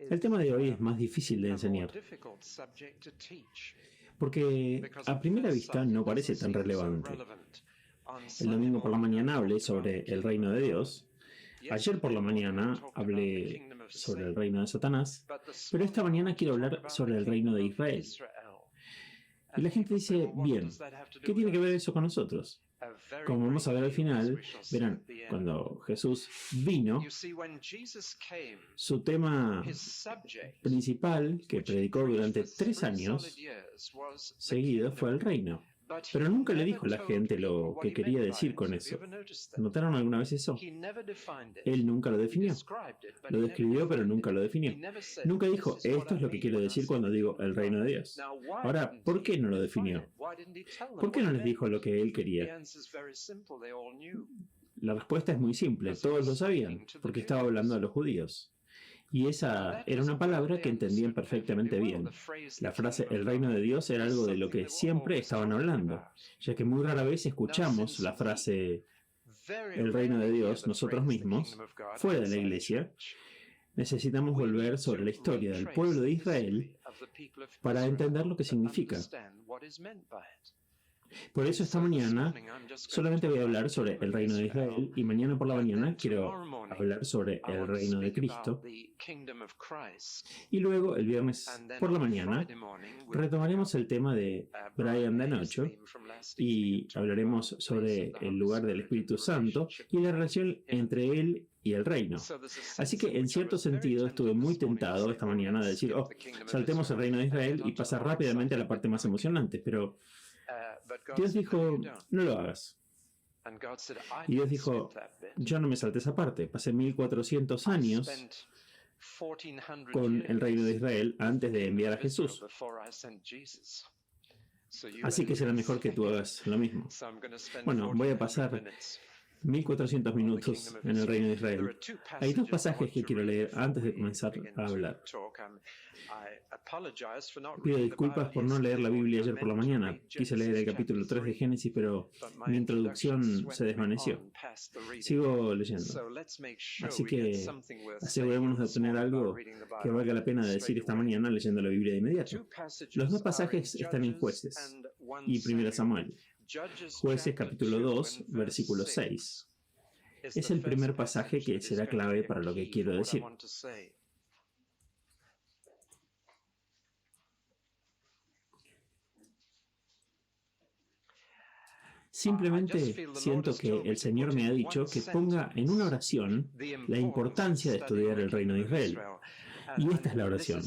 El tema de hoy es más difícil de enseñar, porque a primera vista no parece tan relevante. El domingo por la mañana hablé sobre el reino de Dios, ayer por la mañana hablé sobre el reino de Satanás, pero esta mañana quiero hablar sobre el reino de Israel. Y la gente dice, bien, ¿qué tiene que ver eso con nosotros? Como vamos a ver al final, verán, cuando Jesús vino, su tema principal que predicó durante 3 años seguidos fue el reino. Pero nunca le dijo a la gente lo que quería decir con eso. ¿Notaron alguna vez eso? Él nunca lo definió. Lo describió, pero nunca lo definió. Nunca dijo, esto es lo que quiero decir cuando digo el reino de Dios. Ahora, ¿por qué no lo definió? ¿Por qué no les dijo lo que él quería? La respuesta es muy simple. Todos lo sabían, porque estaba hablando a los judíos. Y esa era una palabra que entendían perfectamente bien. La frase el reino de Dios era algo de lo que siempre estaban hablando, ya que muy rara vez escuchamos la frase el reino de Dios nosotros mismos, fuera de la iglesia. Necesitamos volver sobre la historia del pueblo de Israel para entender lo que significa. Por eso esta mañana solamente voy a hablar sobre el reino de Israel y mañana por la mañana quiero hablar sobre el reino de Cristo. Y luego el viernes por la mañana retomaremos el tema de Brian Danocho y hablaremos sobre el lugar del Espíritu Santo y la relación entre él y el reino. Así que en cierto sentido estuve muy tentado esta mañana de decir, saltemos el reino de Israel y pasar rápidamente a la parte más emocionante, pero Dios dijo, no lo hagas. Y Dios dijo, yo no me salté esa parte. Pasé 1400 años con el reino de Israel antes de enviar a Jesús. Así que será mejor que tú hagas lo mismo. Bueno, voy a pasar 1400 minutos en el reino de Israel. Hay 2 pasajes que quiero leer antes de comenzar a hablar. Pido disculpas por no leer la Biblia ayer por la mañana. Quise leer el capítulo 3 de Génesis, pero mi introducción se desvaneció. Sigo leyendo. Así que asegurémonos de obtener algo que valga la pena decir esta mañana leyendo la Biblia de inmediato. Los 2 pasajes están en Jueces y 1 Samuel. Jueces capítulo 2, versículo 6. Es el primer pasaje que será clave para lo que quiero decir. Simplemente siento que el Señor me ha dicho que ponga en una oración la importancia de estudiar el reino de Israel. Y esta es la oración.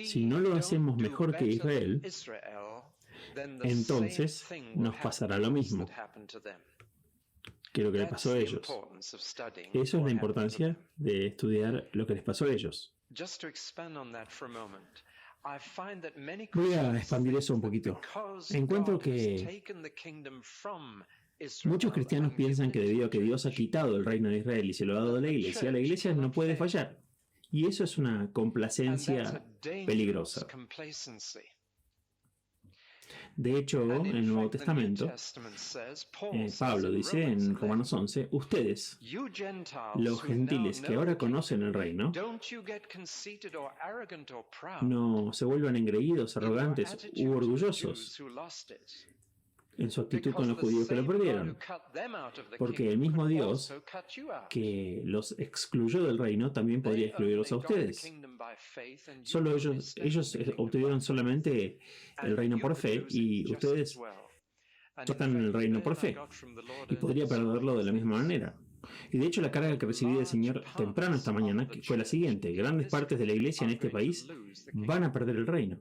Si no lo hacemos mejor que Israel, entonces nos pasará lo mismo que lo que les pasó a ellos. Eso es la importancia de estudiar lo que les pasó a ellos. Voy a expandir eso un poquito. Encuentro que muchos cristianos piensan que debido a que Dios ha quitado el reino de Israel y se lo ha dado a la iglesia no puede fallar. Y eso es una complacencia peligrosa. De hecho, en el Nuevo Testamento, Pablo dice en Romanos 11, ustedes, los gentiles que ahora conocen el reino, no se vuelvan engreídos, arrogantes u orgullosos en su actitud con los judíos que lo perdieron, porque el mismo Dios que los excluyó del reino también podría excluirlos a ustedes. Solo ellos obtuvieron solamente el reino por fe y ustedes están en el reino por fe y podría perderlo de la misma manera. Y de hecho la carga que recibí del Señor temprano esta mañana fue la siguiente: grandes partes de la iglesia en este país van a perder el reino.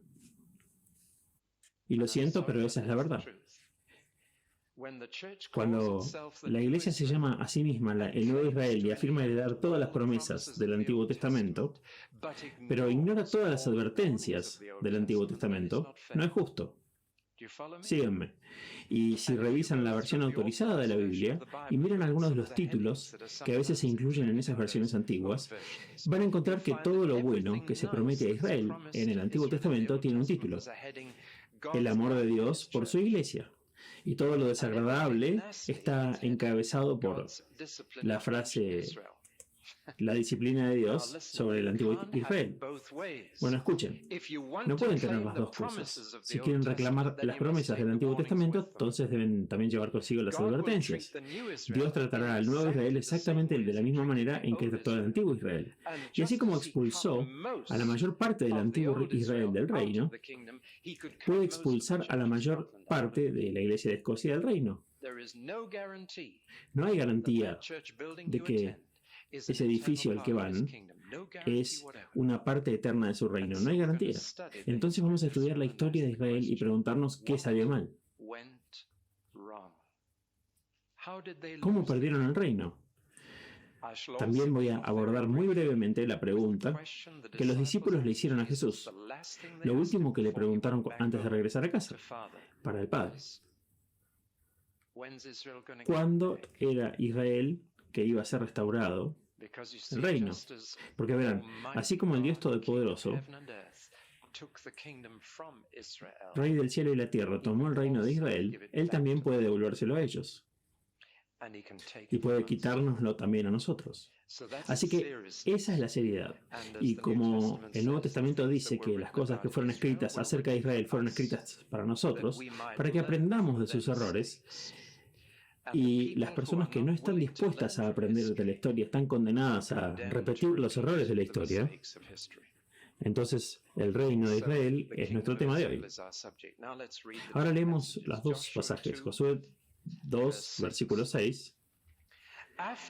Y lo siento, pero esa es la verdad. Cuando la iglesia se llama a sí misma el Nuevo Israel y afirma heredar todas las promesas del Antiguo Testamento, pero ignora todas las advertencias del Antiguo Testamento, no es justo. Síganme. Y si revisan la versión autorizada de la Biblia y miran algunos de los títulos que a veces se incluyen en esas versiones antiguas, van a encontrar que todo lo bueno que se promete a Israel en el Antiguo Testamento tiene un título: el amor de Dios por su iglesia. Y todo lo desagradable está encabezado por la frase la disciplina de Dios sobre el antiguo Israel. Bueno, escuchen, no pueden tener las dos cosas. Si quieren reclamar las promesas del Antiguo Testamento, entonces deben también llevar consigo las advertencias. Dios tratará al nuevo Israel exactamente de la misma manera en que trató al antiguo Israel. Y así como expulsó a la mayor parte del antiguo Israel del reino, puede expulsar a la mayor parte de la Iglesia de Escocia del reino. No hay garantía de que ese edificio al que van es una parte eterna de su reino. No hay garantía. Entonces vamos a estudiar la historia de Israel y preguntarnos qué salió mal. ¿Cómo perdieron el reino? También voy a abordar muy brevemente la pregunta que los discípulos le hicieron a Jesús, lo último que le preguntaron antes de regresar a casa, para el Padre. ¿Cuándo era Israel que iba a ser restaurado el reino? Porque verán, así como el Dios Todopoderoso, Rey del cielo y la tierra, tomó el reino de Israel, Él también puede devolvérselo a ellos. Y puede quitárnoslo también a nosotros. Así que esa es la seriedad. Y como el Nuevo Testamento dice que las cosas que fueron escritas acerca de Israel fueron escritas para nosotros, para que aprendamos de sus errores, y las personas que no están dispuestas a aprender de la historia están condenadas a repetir los errores de la historia, entonces el reino de Israel es nuestro tema de hoy. Ahora leemos los dos pasajes, Josué 2, versículo 6.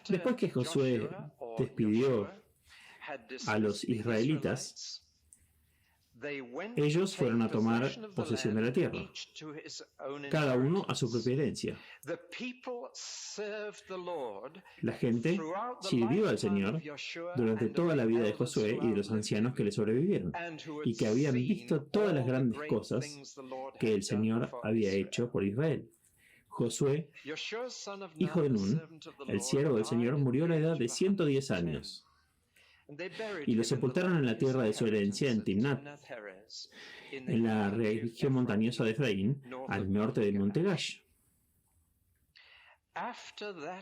Después que Josué despidió a los israelitas, ellos fueron a tomar posesión de la tierra, cada uno a su propia herencia. La gente sirvió al Señor durante toda la vida de Josué y de los ancianos que le sobrevivieron, y que habían visto todas las grandes cosas que el Señor había hecho por Israel. Josué, hijo de Nun, el siervo del Señor, murió a la edad de 110 años. Y lo sepultaron en la tierra de su herencia en Timnat, en la región montañosa de Efraín, al norte del monte Gash.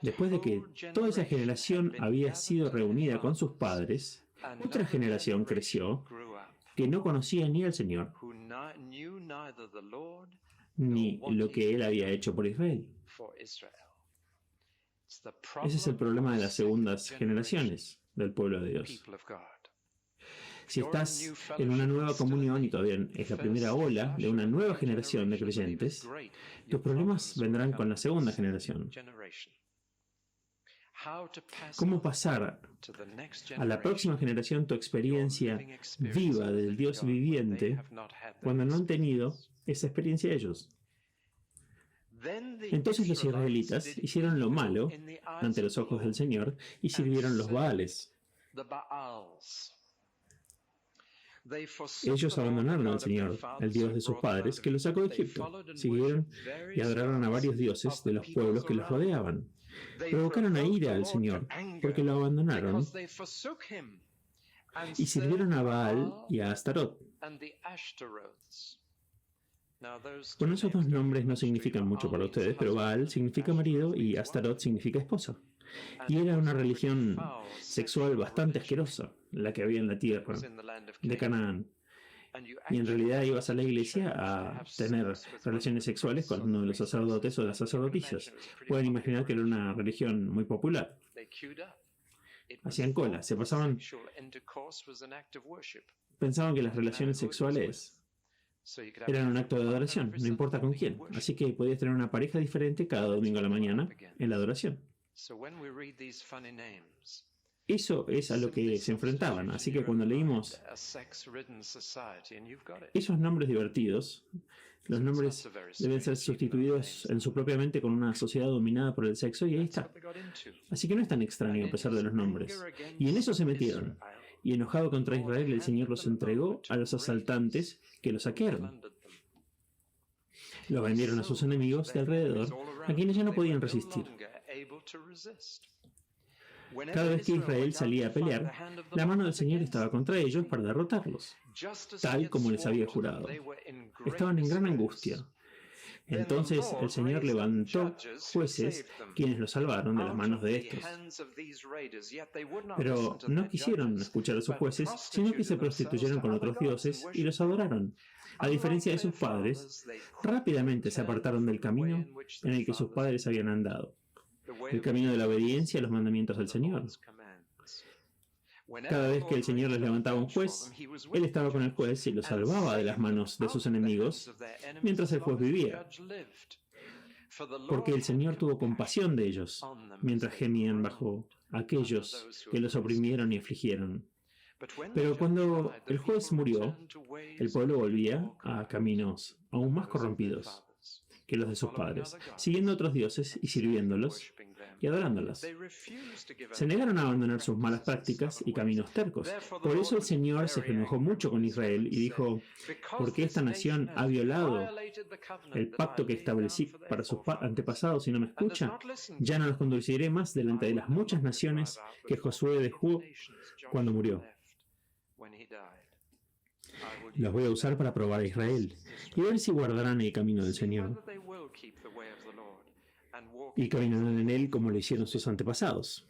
Después de que toda esa generación había sido reunida con sus padres, otra generación creció que no conocía ni al Señor, ni lo que Él había hecho por Israel. Ese es el problema de las segundas generaciones del pueblo de Dios. Si estás en una nueva comunión y todavía es la primera ola de una nueva generación de creyentes, tus problemas vendrán con la segunda generación. ¿Cómo pasar a la próxima generación tu experiencia viva del Dios viviente cuando no han tenido esa experiencia ellos? Entonces los israelitas hicieron lo malo ante los ojos del Señor y sirvieron los Baales. Ellos abandonaron al Señor, el Dios de sus padres, que los sacó de Egipto. Siguieron y adoraron a varios dioses de los pueblos que los rodeaban. Provocaron a ira al Señor porque lo abandonaron y sirvieron a Baal y a Astarot. Bueno, esos dos nombres no significan mucho para ustedes, pero Baal significa marido y Astarot significa esposa. Y era una religión sexual bastante asquerosa, la que había en la tierra de Canaán. Y en realidad ibas a la iglesia a tener relaciones sexuales con uno de los sacerdotes o de las sacerdotisas. Pueden imaginar que era una religión muy popular. Hacían cola, pensaban que las relaciones sexuales eran un acto de adoración, no importa con quién. Así que podías tener una pareja diferente cada domingo a la mañana en la adoración. Eso es a lo que se enfrentaban. Así que cuando leímos esos nombres divertidos, los nombres deben ser sustituidos en su propia mente con una sociedad dominada por el sexo, y ahí está. Así que no es tan extraño a pesar de los nombres. Y en eso se metieron. Y enojado contra Israel, el Señor los entregó a los asaltantes que los saquearon. Lo vendieron a sus enemigos de alrededor, a quienes ya no podían resistir. Cada vez que Israel salía a pelear, la mano del Señor estaba contra ellos para derrotarlos, tal como les había jurado. Estaban en gran angustia. Entonces el Señor levantó jueces quienes los salvaron de las manos de estos. Pero no quisieron escuchar a sus jueces, sino que se prostituyeron con otros dioses y los adoraron. A diferencia de sus padres, rápidamente se apartaron del camino en el que sus padres habían andado, el camino de la obediencia a los mandamientos del Señor. Cada vez que el Señor les levantaba un juez, Él estaba con el juez y lo salvaba de las manos de sus enemigos mientras el juez vivía. Porque el Señor tuvo compasión de ellos mientras gemían bajo aquellos que los oprimieron y afligieron. Pero cuando el juez murió, el pueblo volvía a caminos aún más corrompidos que los de sus padres, siguiendo otros dioses y sirviéndolos y adorándolos. Se negaron a abandonar sus malas prácticas y caminos tercos. Por eso el Señor se enojó mucho con Israel y dijo: porque esta nación ha violado el pacto que establecí para sus antepasados y no me escucha, ya no los conduciré más delante de las muchas naciones que Josué dejó cuando murió. Los voy a usar para probar a Israel y ver si guardarán el camino del Señor y caminarán en él como lo hicieron sus antepasados.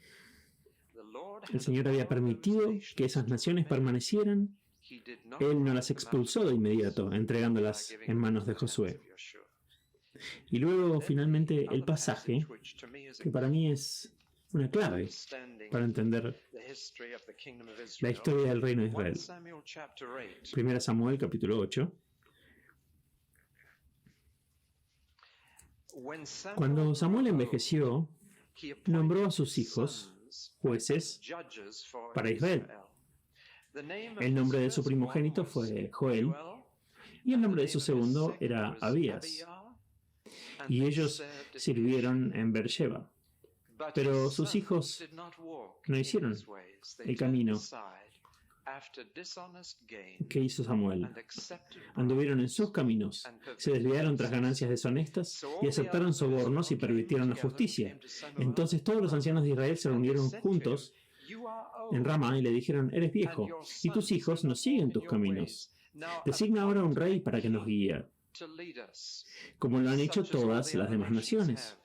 El Señor había permitido que esas naciones permanecieran. Él no las expulsó de inmediato, entregándolas en manos de Josué. Y luego, finalmente, el pasaje, que para mí es una clave para entender la historia del reino de Israel. 1 Samuel, capítulo 8. Cuando Samuel envejeció, nombró a sus hijos jueces para Israel. El nombre de su primogénito fue Joel, y el nombre de su segundo era Abías. Y ellos sirvieron en Beersheba. Pero sus hijos no hicieron el camino que hizo Samuel. Anduvieron en sus caminos, se desviaron tras ganancias deshonestas y aceptaron sobornos y pervirtieron la justicia. Entonces todos los ancianos de Israel se reunieron juntos en Ramá y le dijeron: eres viejo, y tus hijos no siguen tus caminos. Designa ahora un rey para que nos guíe, como lo han hecho todas las demás naciones.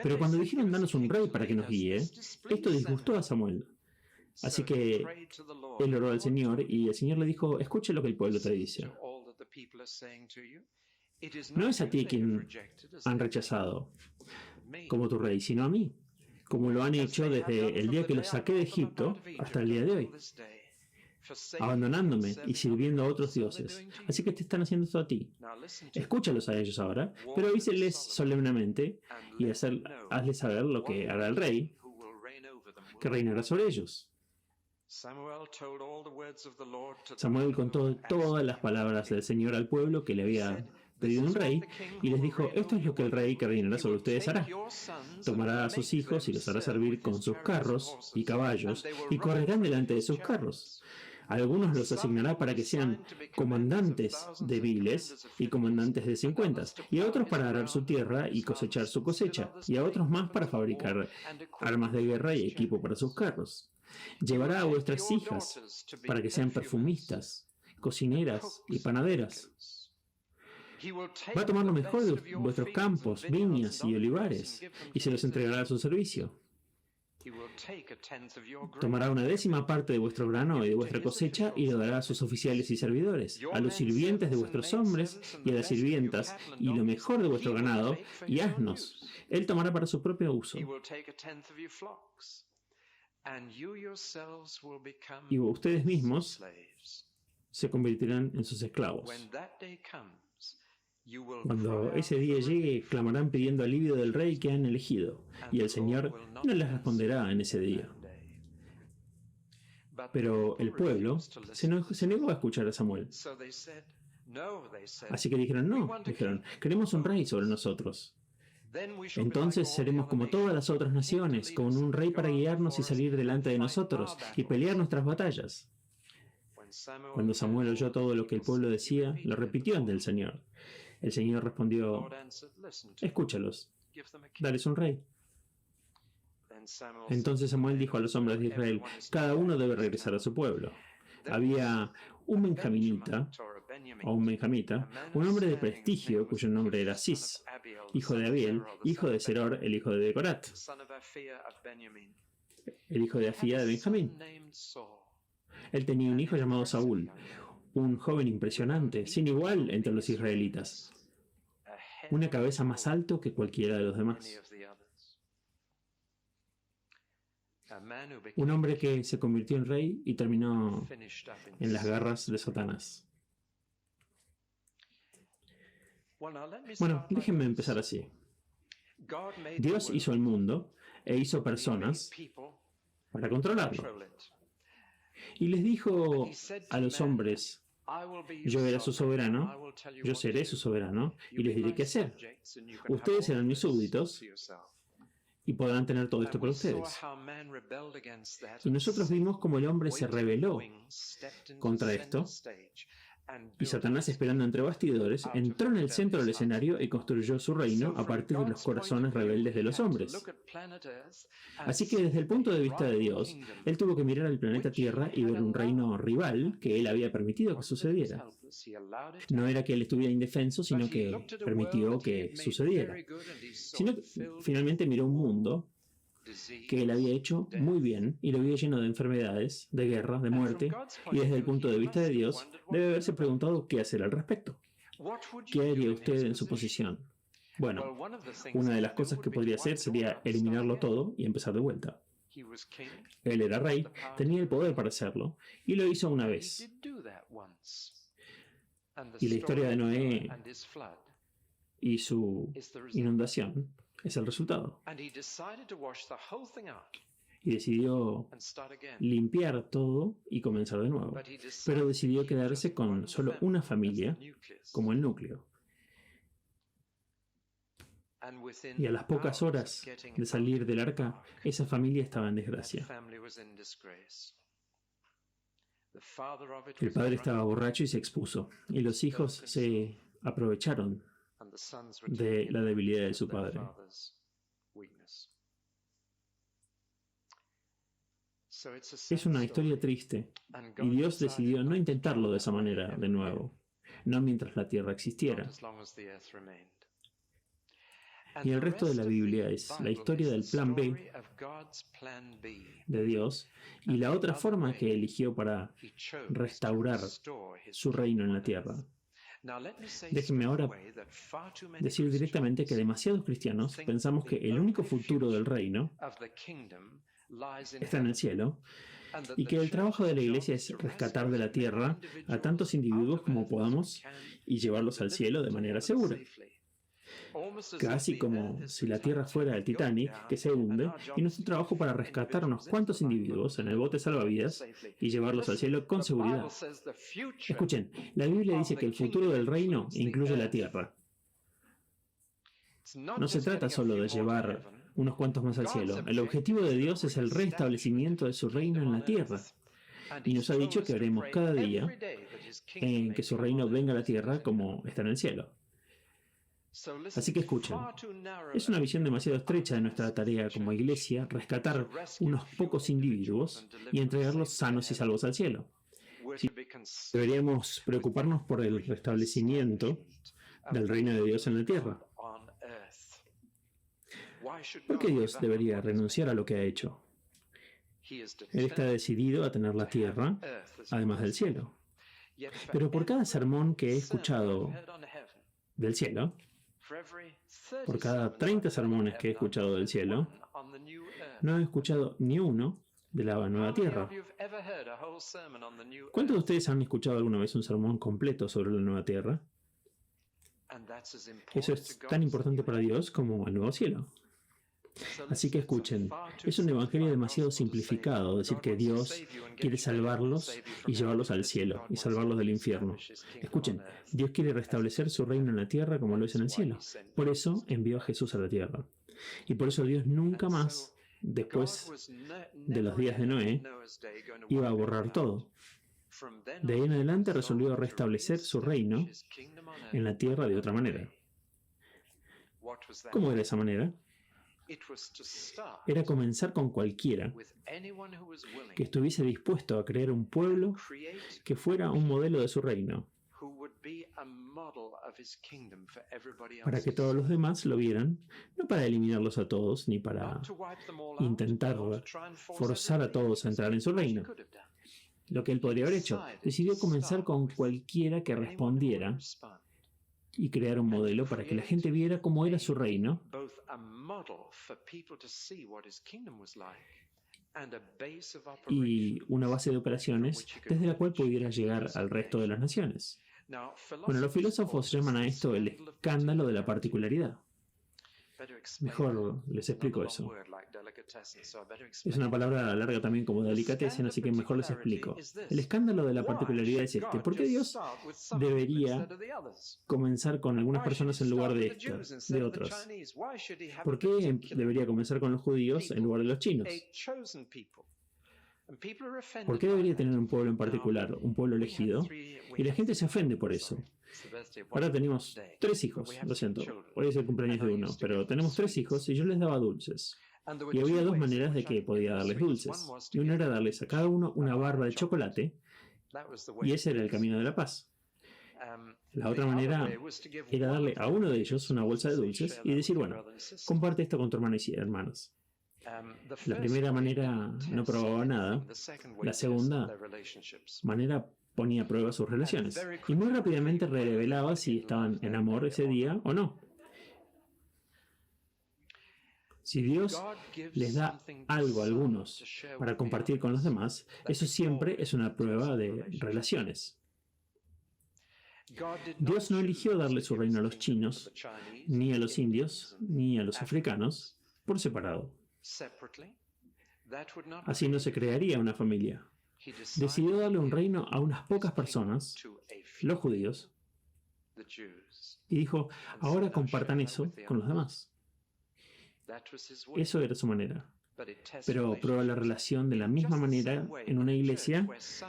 Pero cuando dijeron: danos un rey para que nos guíe, esto disgustó a Samuel. Así que él oró al Señor y el Señor le dijo: escuche lo que el pueblo te dice. No es a ti quien han rechazado como tu rey, sino a mí, como lo han hecho desde el día que los saqué de Egipto hasta el día de hoy, abandonándome y sirviendo a otros dioses. Así que te están haciendo esto a ti. Escúchalos a ellos ahora, pero avíseles solemnemente y hazles saber lo que hará el rey, que reinará sobre ellos. Samuel contó todas las palabras del Señor al pueblo que le había pedido un rey, y les dijo: esto es lo que el rey que reinará sobre ustedes hará. Tomará a sus hijos y los hará servir con sus carros y caballos, y correrán delante de sus carros. A algunos los asignará para que sean comandantes de miles y comandantes de 50, y a otros para arar su tierra y cosechar su cosecha, y a otros más para fabricar armas de guerra y equipo para sus carros. Llevará a vuestras hijas para que sean perfumistas, cocineras y panaderas. Va a tomar lo mejor de vuestros campos, viñas y olivares, y se los entregará a su servicio. Tomará una 10ª parte de vuestro grano y de vuestra cosecha y lo dará a sus oficiales y servidores, a los sirvientes de vuestros hombres y a las sirvientas, y lo mejor de vuestro ganado y asnos. Él tomará para su propio uso. Y ustedes mismos se convertirán en sus esclavos. Cuando ese día llegue, clamarán pidiendo alivio del rey que han elegido, y el Señor no les responderá en ese día. Pero el pueblo se negó a escuchar a Samuel. Así que dijeron: queremos un rey sobre nosotros. Entonces seremos como todas las otras naciones, con un rey para guiarnos y salir delante de nosotros y pelear nuestras batallas. Cuando Samuel oyó todo lo que el pueblo decía, lo repitió ante el Señor. El Señor respondió: escúchalos, dales un rey. Entonces Samuel dijo a los hombres de Israel: cada uno debe regresar a su pueblo. Había un benjaminita o un benjamita, un hombre de prestigio cuyo nombre era Cis, hijo de Abiel, hijo de Seror, el hijo de Decorat, el hijo de Afía de Benjamín. Él tenía un hijo llamado Saúl, un joven impresionante, sin igual entre los israelitas, una cabeza más alto que cualquiera de los demás. Un hombre que se convirtió en rey y terminó en las garras de Satanás. Bueno, déjenme empezar así. Dios hizo el mundo e hizo personas para controlarlo. Y les dijo a los hombres: yo era su soberano, yo seré su soberano y les diré qué hacer. Ustedes serán mis súbditos y podrán tener todo esto para ustedes. Y nosotros vimos cómo el hombre se rebeló contra esto, y Satanás, esperando entre bastidores, entró en el centro del escenario y construyó su reino a partir de los corazones rebeldes de los hombres. Así que desde el punto de vista de Dios, él tuvo que mirar al planeta Tierra y ver un reino rival que él había permitido que sucediera. No era que él estuviera indefenso, sino que permitió que sucediera. Sino que finalmente miró un mundo que él había hecho muy bien y lo había lleno de enfermedades, de guerras, de muerte, y desde el punto de vista de Dios debe haberse preguntado qué hacer al respecto. ¿Qué haría usted en su posición? Bueno, una de las cosas que podría hacer sería eliminarlo todo y empezar de vuelta. Él era rey, tenía el poder para hacerlo, y lo hizo una vez. Y la historia de Noé y su inundación es el resultado. Y decidió limpiar todo y comenzar de nuevo. Pero decidió quedarse con solo una familia como el núcleo. Y a las pocas horas de salir del arca, esa familia estaba en desgracia. El padre estaba borracho y se expuso, y los hijos se aprovecharon de la debilidad de su padre. Es una historia triste, y Dios decidió no intentarlo de esa manera de nuevo, no mientras la tierra existiera. Y el resto de la Biblia es la historia del plan B de Dios y la otra forma que eligió para restaurar su reino en la tierra. Déjenme ahora decir directamente que demasiados cristianos pensamos que el único futuro del reino está en el cielo y que el trabajo de la iglesia es rescatar de la tierra a tantos individuos como podamos y llevarlos al cielo de manera segura. Casi como si la tierra fuera el Titanic que se hunde y nuestro trabajo para rescatar a unos cuantos individuos en el bote salvavidas y llevarlos al cielo con seguridad. Escuchen, la Biblia dice que el futuro del reino incluye la tierra. No se trata solo de llevar unos cuantos más al cielo. El objetivo de Dios es el restablecimiento de su reino en la tierra. Y nos ha dicho que haremos cada día en que su reino venga a la tierra como está en el cielo. Así que escuchen, es una visión demasiado estrecha de nuestra tarea como iglesia rescatar unos pocos individuos y entregarlos sanos y salvos al cielo. Deberíamos preocuparnos por el restablecimiento del reino de Dios en la tierra. ¿Por qué Dios debería renunciar a lo que ha hecho? Él está decidido a tener la tierra, además del cielo. Pero por cada sermón que he escuchado del cielo, por cada 30 sermones que he escuchado del cielo, no he escuchado ni uno de la nueva tierra. ¿Cuántos de ustedes han escuchado alguna vez un sermón completo sobre la nueva tierra? Eso es tan importante para Dios como el nuevo cielo. Así que escuchen, es un evangelio demasiado simplificado decir que Dios quiere salvarlos y llevarlos al cielo y salvarlos del infierno. Escuchen, Dios quiere restablecer su reino en la tierra como lo es en el cielo. Por eso envió a Jesús a la tierra. Y por eso Dios nunca más, después de los días de Noé, iba a borrar todo. De ahí en adelante resolvió restablecer su reino en la tierra de otra manera. ¿Cómo era esa manera? Era comenzar con cualquiera que estuviese dispuesto a crear un pueblo que fuera un modelo de su reino para que todos los demás lo vieran, no para eliminarlos a todos, ni para intentar forzar a todos a entrar en su reino. Lo que él podría haber hecho, decidió comenzar con cualquiera que respondiera y crear un modelo para que la gente viera cómo era su reino y una base de operaciones desde la cual pudiera llegar al resto de las naciones. Bueno, los filósofos llaman a esto el escándalo de la particularidad. Mejor les explico eso. Es una palabra larga también como delicatessen, así que mejor les explico. El escándalo de la particularidad es este. ¿Por qué Dios debería comenzar con algunas personas en lugar de otros? ¿Por qué debería comenzar con los judíos en lugar de los chinos? ¿Por qué debería tener un pueblo en particular, un pueblo elegido? Y la gente se ofende por eso. Ahora tenemos 3 hijos, lo siento, hoy es el cumpleaños de uno, pero tenemos 3 hijos y yo les daba dulces. Y había 2 maneras de que podía darles dulces. Y una era darles a cada uno una barra de chocolate, y ese era el camino de la paz. La otra manera era darle a uno de ellos una bolsa de dulces y decir, bueno, comparte esto con tu hermano y hermanos. La primera manera no probaba nada, la segunda manera ponía a prueba sus relaciones y muy rápidamente revelaba si estaban en amor ese día o no. Si Dios les da algo a algunos para compartir con los demás, eso siempre es una prueba de relaciones. Dios no eligió darle su reino a los chinos, ni a los indios, ni a los africanos, por separado. Así no se crearía una familia. Decidió darle un reino a unas pocas personas, los judíos, y dijo, ahora compartan eso con los demás. Eso era su manera. Pero prueba la relación de la misma manera en una iglesia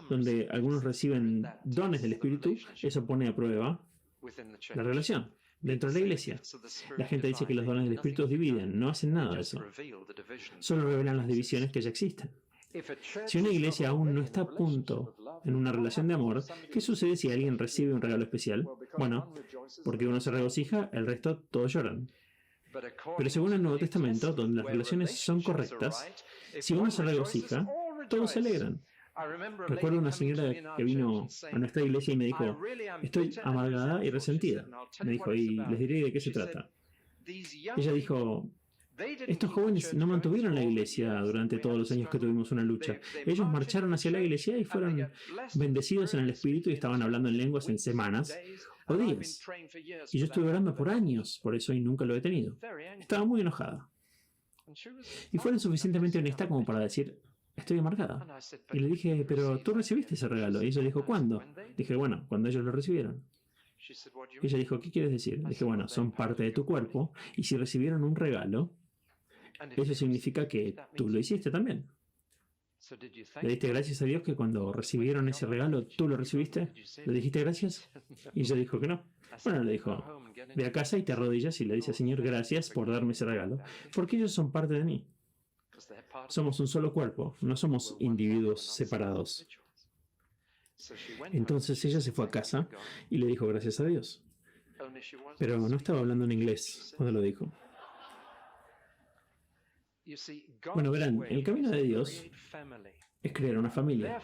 donde algunos reciben dones del Espíritu, eso pone a prueba la relación. Dentro de la iglesia, la gente dice que los dones del Espíritu dividen, no hacen nada de eso. Solo revelan las divisiones que ya existen. Si una iglesia aún no está a punto en una relación de amor, ¿qué sucede si alguien recibe un regalo especial? Bueno, porque uno se regocija, el resto todos lloran. Pero según el Nuevo Testamento, donde las relaciones son correctas, si uno se regocija, todos se alegran. Recuerdo una señora que vino a nuestra iglesia y me dijo, estoy amargada y resentida. Me dijo, y les diré de qué se trata. Ella dijo, estos jóvenes no mantuvieron la iglesia durante todos los años que tuvimos una lucha. Ellos marcharon hacia la iglesia y fueron bendecidos en el Espíritu y estaban hablando en lenguas en semanas o días. Y yo estuve orando por años por eso y nunca lo he tenido. Estaba muy enojada. Y fue lo suficientemente honesta como para decir, estoy amargada. Y le dije, pero tú recibiste ese regalo. Y ella dijo, ¿cuándo? Dije, bueno, cuando ellos lo recibieron. Y ella dijo, ¿qué quieres decir? Dije, bueno, son parte de tu cuerpo y si recibieron un regalo, eso significa que tú lo hiciste también. ¿Le diste gracias a Dios que cuando recibieron ese regalo tú lo recibiste? ¿Le dijiste gracias? Y ella dijo que no. Bueno, le dijo, ve a casa y te arrodillas y le dices, Señor, gracias por darme ese regalo, porque ellos son parte de mí. Somos un solo cuerpo, no somos individuos separados. Entonces ella se fue a casa y le dijo gracias a Dios. Pero no estaba hablando en inglés cuando lo dijo. Bueno, verán, el camino de Dios es crear una familia.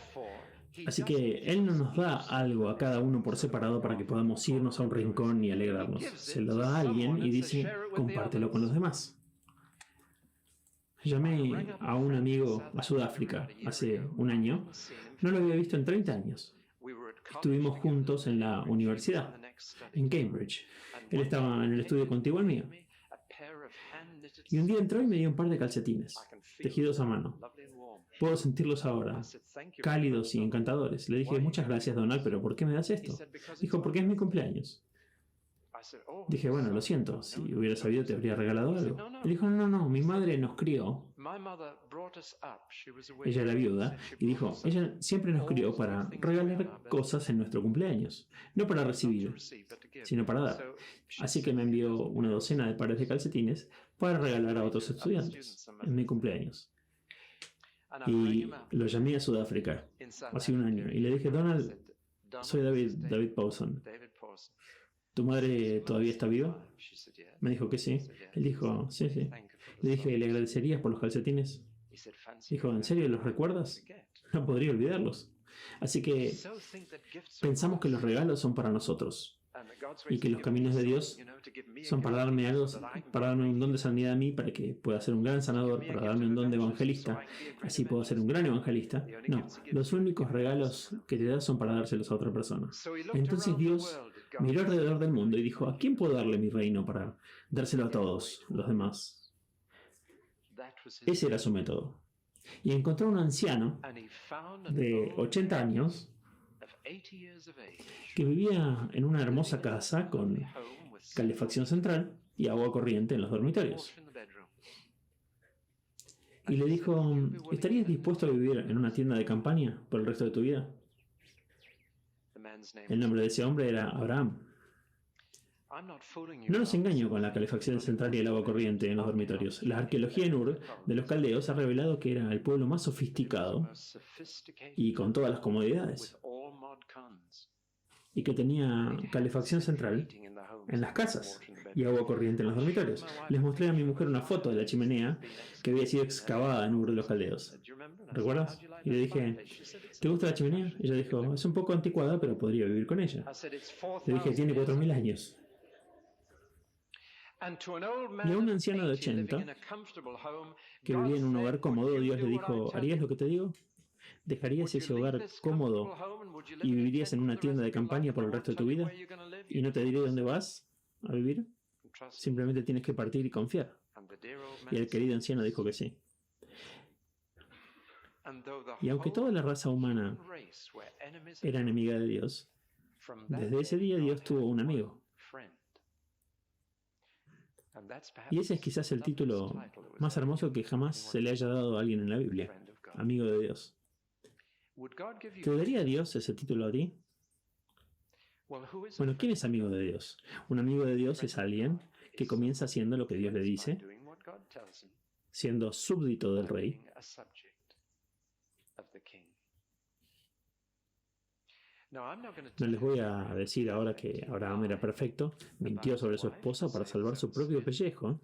Así que Él no nos da algo a cada uno por separado para que podamos irnos a un rincón y alegrarnos. Se lo da a alguien y dice, compártelo con los demás. Llamé a un amigo a Sudáfrica hace un año. No lo había visto en 30 años. Estuvimos juntos en la universidad, en Cambridge. Él estaba en el estudio contiguo al mío. Y un día entró y me dio un par de calcetines, tejidos a mano. Puedo sentirlos ahora, cálidos y encantadores. Le dije, muchas gracias, Donald, pero ¿por qué me das esto? Dijo, porque es mi cumpleaños. Dije, bueno, lo siento, si hubiera sabido te habría regalado algo. Él dijo, no, mi madre nos crió. Ella era viuda y dijo, ella siempre nos crió para regalar cosas en nuestro cumpleaños. No para recibir, sino para dar. Así que me envió una docena de pares de calcetines para regalar a otros estudiantes en mi cumpleaños. Y lo llamé a Sudáfrica hace un año y le dije, Donald, soy David Pawson. ¿Tu madre todavía está viva? Me dijo que sí. Él dijo, sí, sí. Le dije, ¿le agradecerías por los calcetines? Dijo, ¿en serio los recuerdas? No podría olvidarlos. Así que pensamos que los regalos son para nosotros y que los caminos de Dios son para darme algo, para darme un don de sanidad a mí, para que pueda ser un gran sanador, para darme un don de evangelista, así puedo ser un gran evangelista. No, los únicos regalos que te das son para dárselos a otra persona. Entonces Dios miró alrededor del mundo y dijo, ¿a quién puedo darle mi reino para dárselo a todos los demás? Ese era su método. Y encontró a un anciano de 80 años que vivía en una hermosa casa con calefacción central y agua corriente en los dormitorios. Y le dijo, ¿estarías dispuesto a vivir en una tienda de campaña por el resto de tu vida? El nombre de ese hombre era Abraham. No nos engaño con la calefacción central y el agua corriente en los dormitorios. La arqueología en Ur de los caldeos ha revelado que era el pueblo más sofisticado y con todas las comodidades. Y que tenía calefacción central en las casas y agua corriente en los dormitorios. Les mostré a mi mujer una foto de la chimenea que había sido excavada en Ur de los caldeos. ¿Recuerdas? Y le dije, ¿te gusta la chimenea? Ella dijo, es un poco anticuada, pero podría vivir con ella. Le dije, tiene 4000 años. Y a un anciano de 80, que vivía en un hogar cómodo, Dios le dijo, ¿harías lo que te digo? ¿Dejarías ese hogar cómodo y vivirías en una tienda de campaña por el resto de tu vida? ¿Y no te diré dónde vas a vivir? Simplemente tienes que partir y confiar. Y el querido anciano dijo que sí. Y aunque toda la raza humana era enemiga de Dios, desde ese día Dios tuvo un amigo. Y ese es quizás el título más hermoso que jamás se le haya dado a alguien en la Biblia, amigo de Dios. ¿Te daría Dios ese título a ti? Bueno, ¿quién es amigo de Dios? Un amigo de Dios es alguien que comienza haciendo lo que Dios le dice, siendo súbdito del rey. No les voy a decir ahora que Abraham era perfecto, mintió sobre su esposa para salvar su propio pellejo.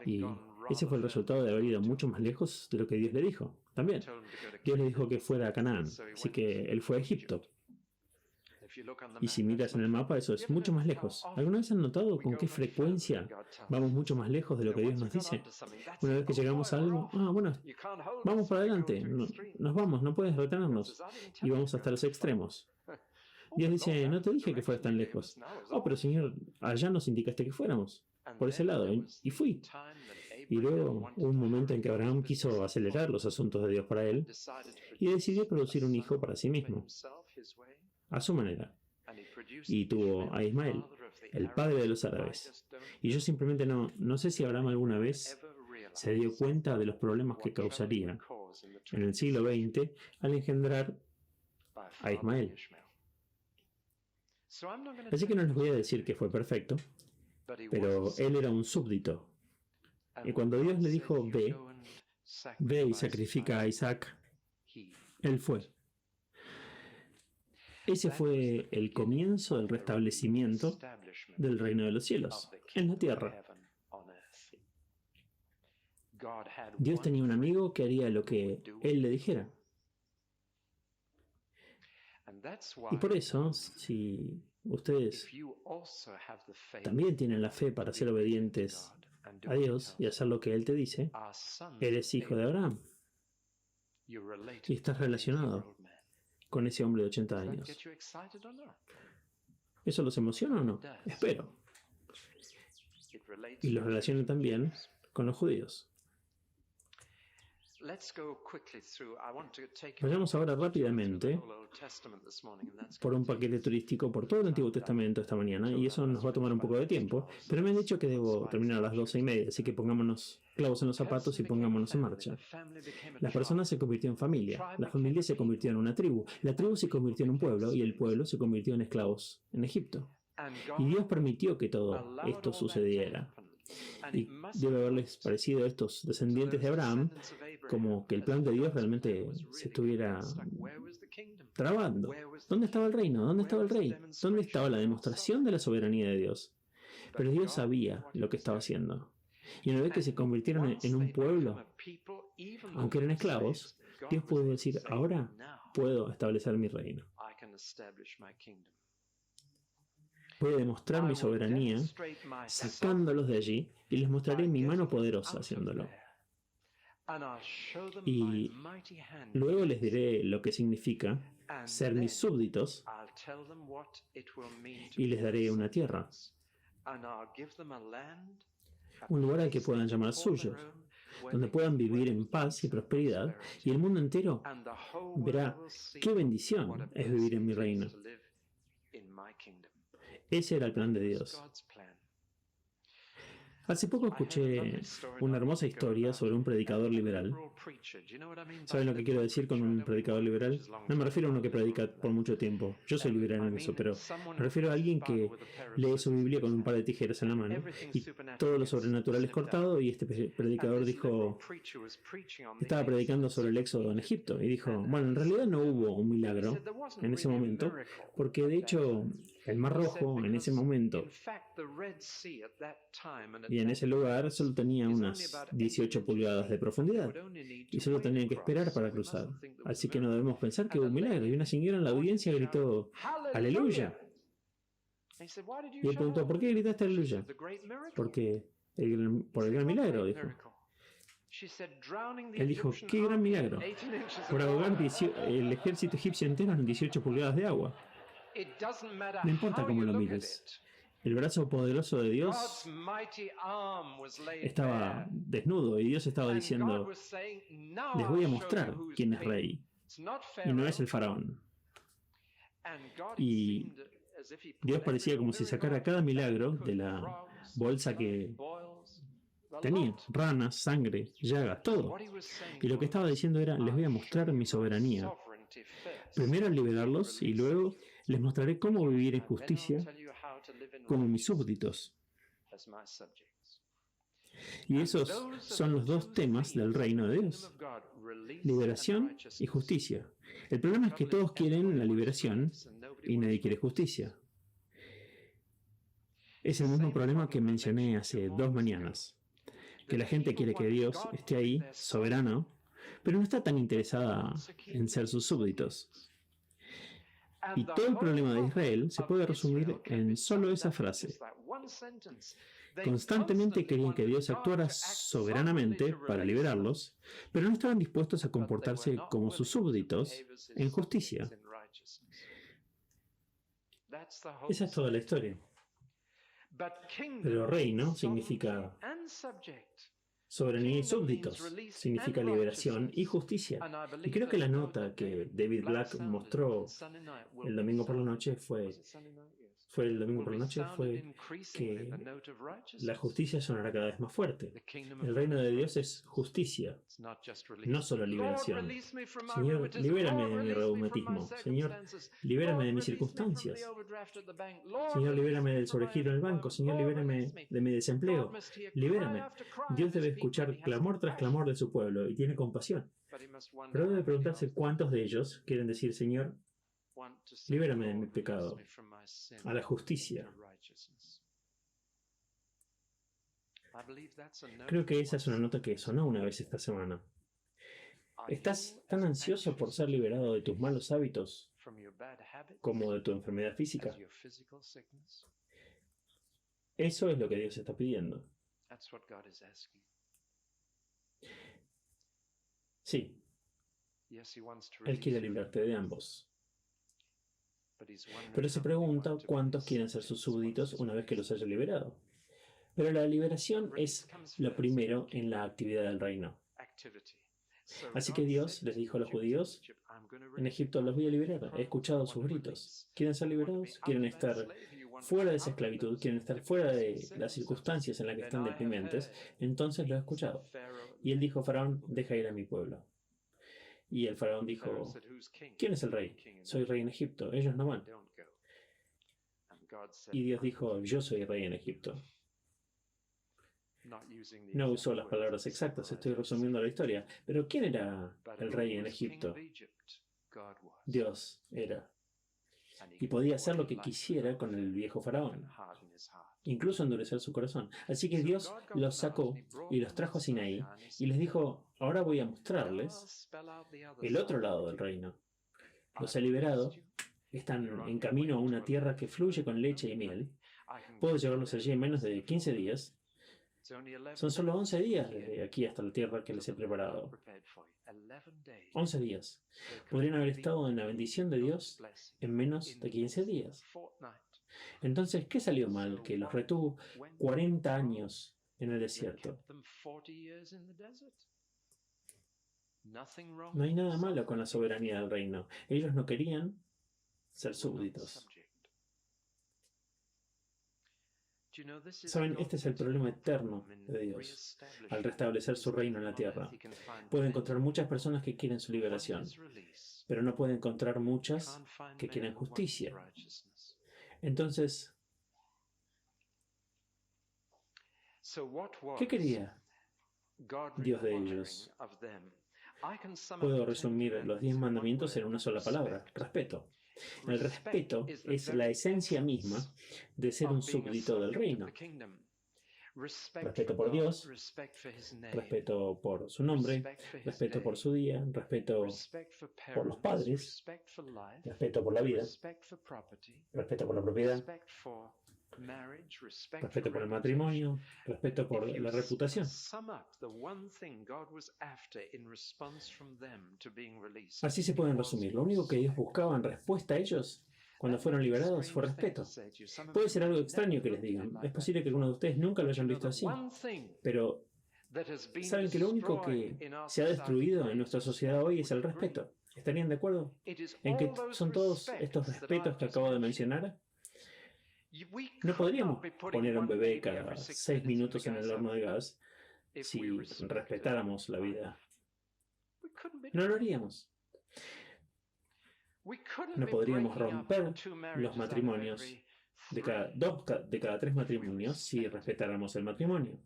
Y ese fue el resultado de haber ido mucho más lejos de lo que Dios le dijo. También, Dios le dijo que fuera a Canaán, así que él fue a Egipto. Y si miras en el mapa, eso es mucho más lejos. ¿Alguna vez han notado con qué frecuencia vamos mucho más lejos de lo que Dios nos dice? Una vez que llegamos a algo, bueno, vamos para adelante, nos vamos, no puedes retenernos. Y vamos hasta los extremos. Dios dice, no te dije que fueras tan lejos. Oh, pero Señor, allá nos indicaste que fuéramos, por ese lado, y fui. Y luego hubo un momento en que Abraham quiso acelerar los asuntos de Dios para él y decidió producir un hijo para sí mismo, a su manera. Y tuvo a Ismael, el padre de los árabes. Y yo simplemente no sé si Abraham alguna vez se dio cuenta de los problemas que causaría en el siglo XX al engendrar a Ismael. Así que no les voy a decir que fue perfecto, pero él era un súbdito. Y cuando Dios le dijo, ve y sacrifica a Isaac, él fue. Ese fue el comienzo del restablecimiento del reino de los cielos en la tierra. Dios tenía un amigo que haría lo que él le dijera. Y por eso, si ustedes también tienen la fe para ser obedientes a Dios y hacer lo que Él te dice, eres hijo de Abraham y estás relacionado con ese hombre de 80 años. ¿Eso los emociona o no? Espero. Y los relaciona también con los judíos. Vayamos ahora rápidamente por un paquete turístico por todo el Antiguo Testamento esta mañana, y eso nos va a tomar un poco de tiempo, pero me han dicho que debo terminar a las 12:30, así que pongámonos clavos en los zapatos y pongámonos en marcha. La persona se convirtió en familia, la familia se convirtió en una tribu, la tribu se convirtió en un pueblo y el pueblo se convirtió en esclavos en Egipto. Y Dios permitió que todo esto sucediera. Y debe haberles parecido a estos descendientes de Abraham como que el plan de Dios realmente se estuviera trabando. ¿Dónde estaba el reino? ¿Dónde estaba el rey? ¿Dónde estaba la demostración de la soberanía de Dios? Pero Dios sabía lo que estaba haciendo. Y una vez que se convirtieron en un pueblo, aunque eran esclavos, Dios pudo decir, ahora puedo establecer mi reino. Voy a demostrar mi soberanía sacándolos de allí y les mostraré mi mano poderosa haciéndolo. Y luego les diré lo que significa ser mis súbditos y les daré una tierra, un lugar al que puedan llamar suyo, donde puedan vivir en paz y prosperidad, y el mundo entero verá qué bendición es vivir en mi reino. Ese era el plan de Dios. Hace poco escuché una hermosa historia sobre un predicador liberal. ¿Saben lo que quiero decir con un predicador liberal? No me refiero a uno que predica por mucho tiempo. Yo soy liberal en eso, pero me refiero a alguien que lee su Biblia con un par de tijeras en la mano y todo lo sobrenatural es cortado, y este predicador dijo, estaba predicando sobre el éxodo en Egipto y dijo, bueno, en realidad no hubo un milagro en ese momento, porque de hecho el Mar Rojo en ese momento y en ese lugar solo tenía unas 18 pulgadas de profundidad y solo tenían que esperar para cruzar. Así que no debemos pensar que hubo un milagro. Y una señora en la audiencia gritó, ¡Aleluya! Y él preguntó, ¿por qué gritaste aleluya? Porque por el gran milagro, dijo. Él dijo, ¡qué gran milagro! Por ahogar el ejército egipcio entero en 18 pulgadas de agua. No importa cómo lo mires. El brazo poderoso de Dios estaba desnudo y Dios estaba diciendo, les voy a mostrar quién es rey. Y no es el faraón. Y Dios parecía como si sacara cada milagro de la bolsa que tenía. Ranas, sangre, llagas, todo. Y lo que estaba diciendo era, les voy a mostrar mi soberanía. Primero al liberarlos y luego les mostraré cómo vivir en justicia como mis súbditos. Y esos son los dos temas del reino de Dios: liberación y justicia. El problema es que todos quieren la liberación y nadie quiere justicia. Es el mismo problema que mencioné hace 2 mañanas, que la gente quiere que Dios esté ahí, soberano, pero no está tan interesada en ser sus súbditos. Y todo el problema de Israel se puede resumir en solo esa frase. Constantemente querían que Dios actuara soberanamente para liberarlos, pero no estaban dispuestos a comportarse como sus súbditos en justicia. Esa es toda la historia. Pero reino significa soberanía y súbditos, significa liberación y justicia. Y creo que la nota que David Black mostró el domingo por la noche fue que la justicia sonará cada vez más fuerte. El reino de Dios es justicia, no solo liberación. Señor, libérame de mi reumatismo. Señor, libérame de mis circunstancias. Señor, libérame del sobregiro en el banco. Señor, libérame de mi desempleo. Libérame. Dios debe escuchar clamor tras clamor de su pueblo y tiene compasión. Pero debe preguntarse cuántos de ellos quieren decir, Señor, libérame de mi pecado, a la justicia. Creo que esa es una nota que sonó una vez esta semana. ¿Estás tan ansioso por ser liberado de tus malos hábitos como de tu enfermedad física? Eso es lo que Dios está pidiendo. Sí, Él quiere librarte de ambos. Pero se pregunta cuántos quieren ser sus súbditos una vez que los haya liberado. Pero la liberación es lo primero en la actividad del reino. Así que Dios les dijo a los judíos, en Egipto los voy a liberar, he escuchado sus gritos. ¿Quieren ser liberados? ¿Quieren estar fuera de esa esclavitud? ¿Quieren estar fuera de las circunstancias en las que están deprimentes? Entonces lo he escuchado. Y él dijo, Faraón, deja ir a mi pueblo. Y el faraón dijo, ¿quién es el rey? Soy rey en Egipto, ellos no van. Y Dios dijo, yo soy rey en Egipto. No usó las palabras exactas, estoy resumiendo la historia. Pero ¿quién era el rey en Egipto? Dios era. Y podía hacer lo que quisiera con el viejo faraón, incluso endurecer su corazón. Así que Dios los sacó y los trajo a Sinaí y les dijo, ahora voy a mostrarles el otro lado del reino. Los he liberado, están en camino a una tierra que fluye con leche y miel. Puedo llevarlos allí en menos de 15 días. Son solo 11 días desde aquí hasta la tierra que les he preparado. 11 días. Podrían haber estado en la bendición de Dios en menos de 15 días. Entonces, ¿qué salió mal? Que los retuvo 40 años en el desierto. No hay nada malo con la soberanía del reino. Ellos no querían ser súbditos. Saben, este es el problema eterno de Dios. Al restablecer su reino en la tierra, puede encontrar muchas personas que quieren su liberación, pero no puede encontrar muchas que quieren justicia. Entonces, ¿qué quería Dios de ellos? Puedo resumir los 10 mandamientos en una sola palabra: respeto. El respeto es la esencia misma de ser un súbdito del reino. Respeto por Dios, respeto por su nombre, respeto por su día, respeto por los padres, respeto por la vida, respeto por la propiedad, respeto por el matrimonio, respeto por la reputación. Así se pueden resumir. Lo único que Dios buscaba en respuesta a ellos cuando fueron liberados fue respeto. Puede ser algo extraño que les digan. Es posible que algunos de ustedes nunca lo hayan visto así. Pero saben que lo único que se ha destruido en nuestra sociedad hoy es el respeto. ¿Estarían de acuerdo en que son todos estos respetos que acabo de mencionar? No podríamos poner a un bebé cada 6 minutos en el horno de gas si respetáramos la vida. No lo haríamos. No podríamos romper los matrimonios de cada 3 matrimonios si respetáramos el matrimonio.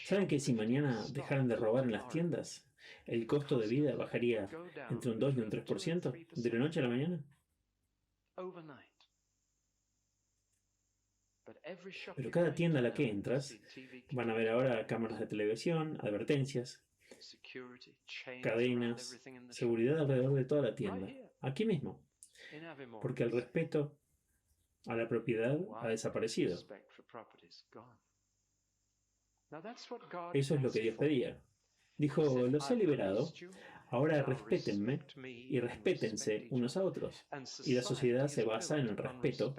¿Saben que si mañana dejaran de robar en las tiendas, el costo de vida bajaría entre un 2 y un 3% de la noche a la mañana? Pero cada tienda a la que entras, van a ver ahora cámaras de televisión, advertencias, cadenas, seguridad alrededor de toda la tienda, aquí mismo, porque el respeto a la propiedad ha desaparecido. Eso es lo que Dios pedía. Dijo, los he liberado, ahora respétenme y respétense unos a otros. Y la sociedad se basa en el respeto.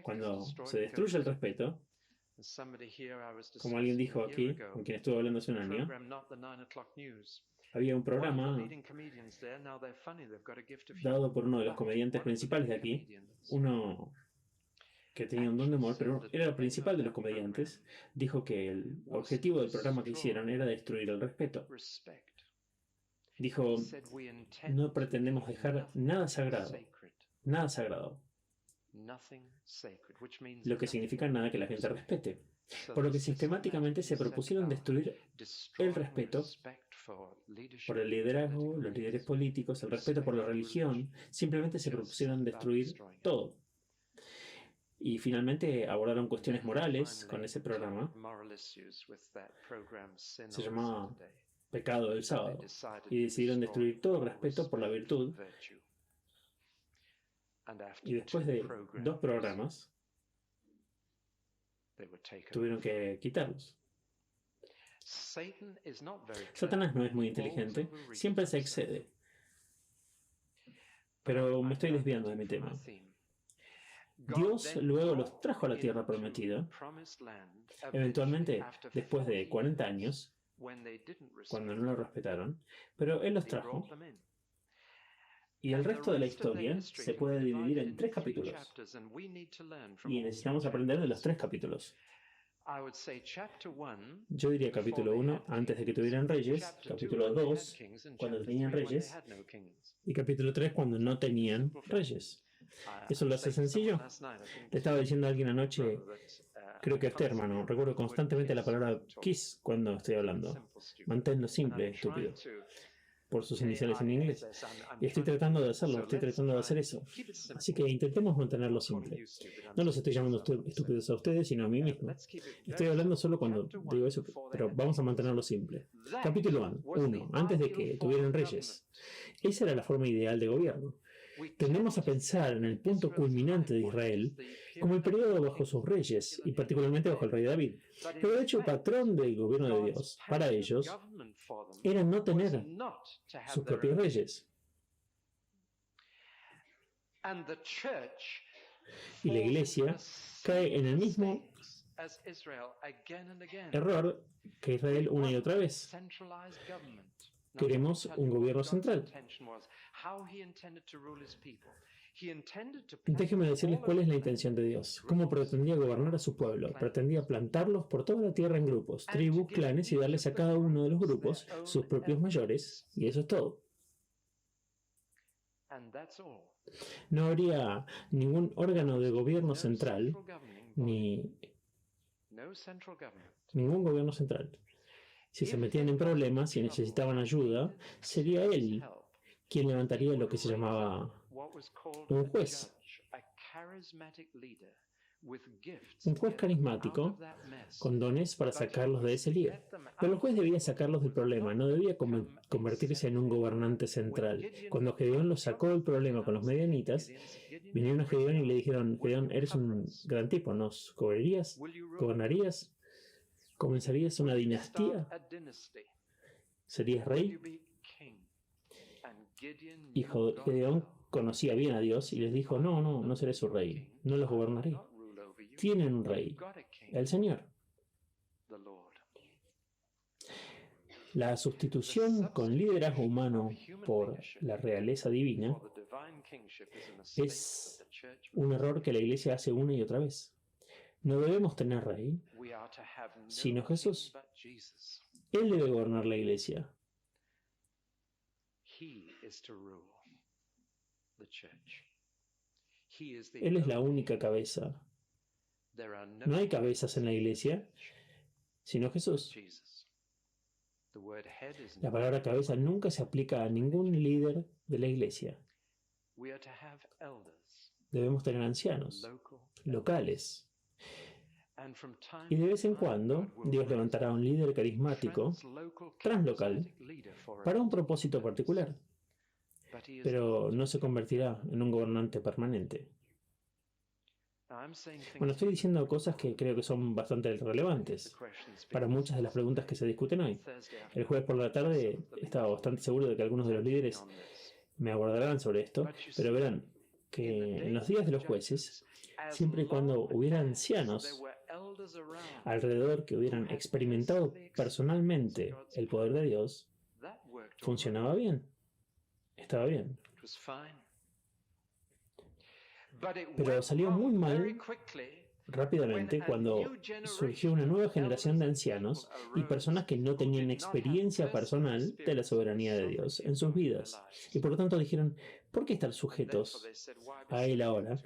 Cuando se destruye el respeto, como alguien dijo aquí, con quien estuve hablando hace un año, había un programa dado por uno de los comediantes principales de aquí, uno que tenía un don de humor, pero era el principal de los comediantes, dijo que el objetivo del programa que hicieron era destruir el respeto. Dijo, no pretendemos dejar nada sagrado, lo que significa nada que la gente respete. Por lo que sistemáticamente se propusieron destruir el respeto por el liderazgo, los líderes políticos, el respeto por la religión. Simplemente se propusieron destruir todo. Y finalmente abordaron cuestiones morales con ese programa. Se llamaba Pecado del Sábado. Y decidieron destruir todo respeto por la virtud. Y después de 2 programas, tuvieron que quitarlos. Satanás no es muy inteligente, siempre se excede. Pero me estoy desviando de mi tema. Dios luego los trajo a la tierra prometida, eventualmente después de 40 años, cuando no lo respetaron, pero Él los trajo. Y el resto de la historia se puede dividir en 3 capítulos. Y necesitamos aprender de los 3 capítulos. Yo diría capítulo 1, antes de que tuvieran reyes, capítulo 2, cuando tenían reyes, y capítulo 3, cuando no tenían reyes. ¿Eso lo hace sencillo? Le estaba diciendo a alguien anoche, creo que a este hermano, recuerdo constantemente la palabra kiss cuando estoy hablando. Manténlo simple, estúpido. por sus iniciales en inglés. Y estoy tratando de hacerlo, estoy tratando de hacer eso. Así que intentemos mantenerlo simple. No los estoy llamando estúpidos a ustedes, sino a mí mismo. Estoy hablando solo cuando digo eso, pero vamos a mantenerlo simple. Capítulo 1. Antes de que tuvieran reyes. Esa era la forma ideal de gobierno. Tendemos a pensar en el punto culminante de Israel como el periodo bajo sus reyes, y particularmente bajo el rey David. Pero de hecho el patrón del gobierno de Dios para ellos era no tener sus propios reyes. Y la iglesia cae en el mismo error que Israel una y otra vez. Queremos un gobierno central. Déjenme decirles cuál es la intención de Dios. Cómo pretendía gobernar a su pueblo. Pretendía plantarlos por toda la tierra en grupos, tribus, clanes, y darles a cada uno de los grupos sus propios mayores. Y eso es todo. No habría ningún órgano de gobierno central, ni ningún gobierno central. Si se metían en problemas y necesitaban ayuda, sería él quien levantaría lo que se llamaba un juez. Un juez carismático con dones para sacarlos de ese lío. Pero el juez debía sacarlos del problema, no debía convertirse en un gobernante central. Cuando Gedeón los sacó del problema con los medianitas, vinieron a Gedeón y le dijeron: Gedeón, eres un gran tipo, ¿nos gobernarías? ¿Comenzarías una dinastía? ¿Serías rey? Y Gedeón conocía bien a Dios y les dijo: no seré su rey, no los gobernaré. Tienen un rey, el Señor. La sustitución con liderazgo humano por la realeza divina es un error que la Iglesia hace una y otra vez. No debemos tener rey, sino Jesús. Él debe gobernar la Iglesia. Él es la única cabeza. No hay cabezas en la Iglesia, sino Jesús. La palabra cabeza nunca se aplica a ningún líder de la Iglesia. Debemos tener ancianos, locales. Y de vez en cuando, Dios levantará a un líder carismático, translocal, para un propósito particular. Pero no se convertirá en un gobernante permanente. Bueno, estoy diciendo cosas que creo que son bastante relevantes para muchas de las preguntas que se discuten hoy. El jueves por la tarde estaba bastante seguro de que algunos de los líderes me abordarán sobre esto, pero verán que en los días de los jueces, siempre y cuando hubiera ancianos alrededor que hubieran experimentado personalmente el poder de Dios, funcionaba bien. Estaba bien. Pero salió muy mal rápidamente cuando surgió una nueva generación de ancianos y personas que no tenían experiencia personal de la soberanía de Dios en sus vidas. Y por lo tanto dijeron: ¿por qué estar sujetos a Él ahora?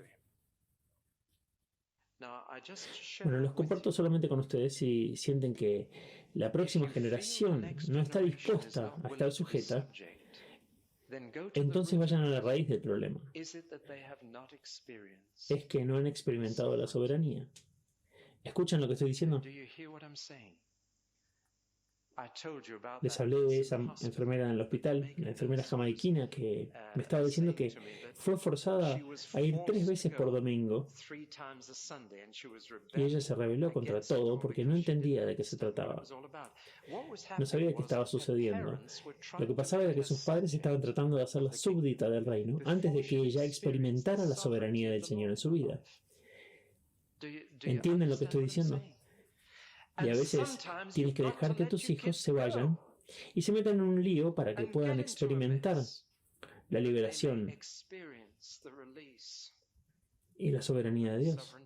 Bueno, los comparto solamente con ustedes si sienten que la próxima generación no está dispuesta a estar sujeta. Entonces vayan a la raíz del problema. Es que no han experimentado la soberanía. ¿Escuchan lo que estoy diciendo? Les hablé de esa enfermera en el hospital, la enfermera jamaiquina que me estaba diciendo que fue forzada a ir 3 veces por domingo y ella se rebeló contra todo porque no entendía de qué se trataba. No sabía qué estaba sucediendo. Lo que pasaba era que sus padres estaban tratando de hacerla súbdita del reino antes de que ella experimentara la soberanía del Señor en su vida. ¿Entienden lo que estoy diciendo? Y a veces tienes que dejar que tus hijos se vayan y se metan en un lío para que puedan experimentar la liberación y la soberanía de Dios.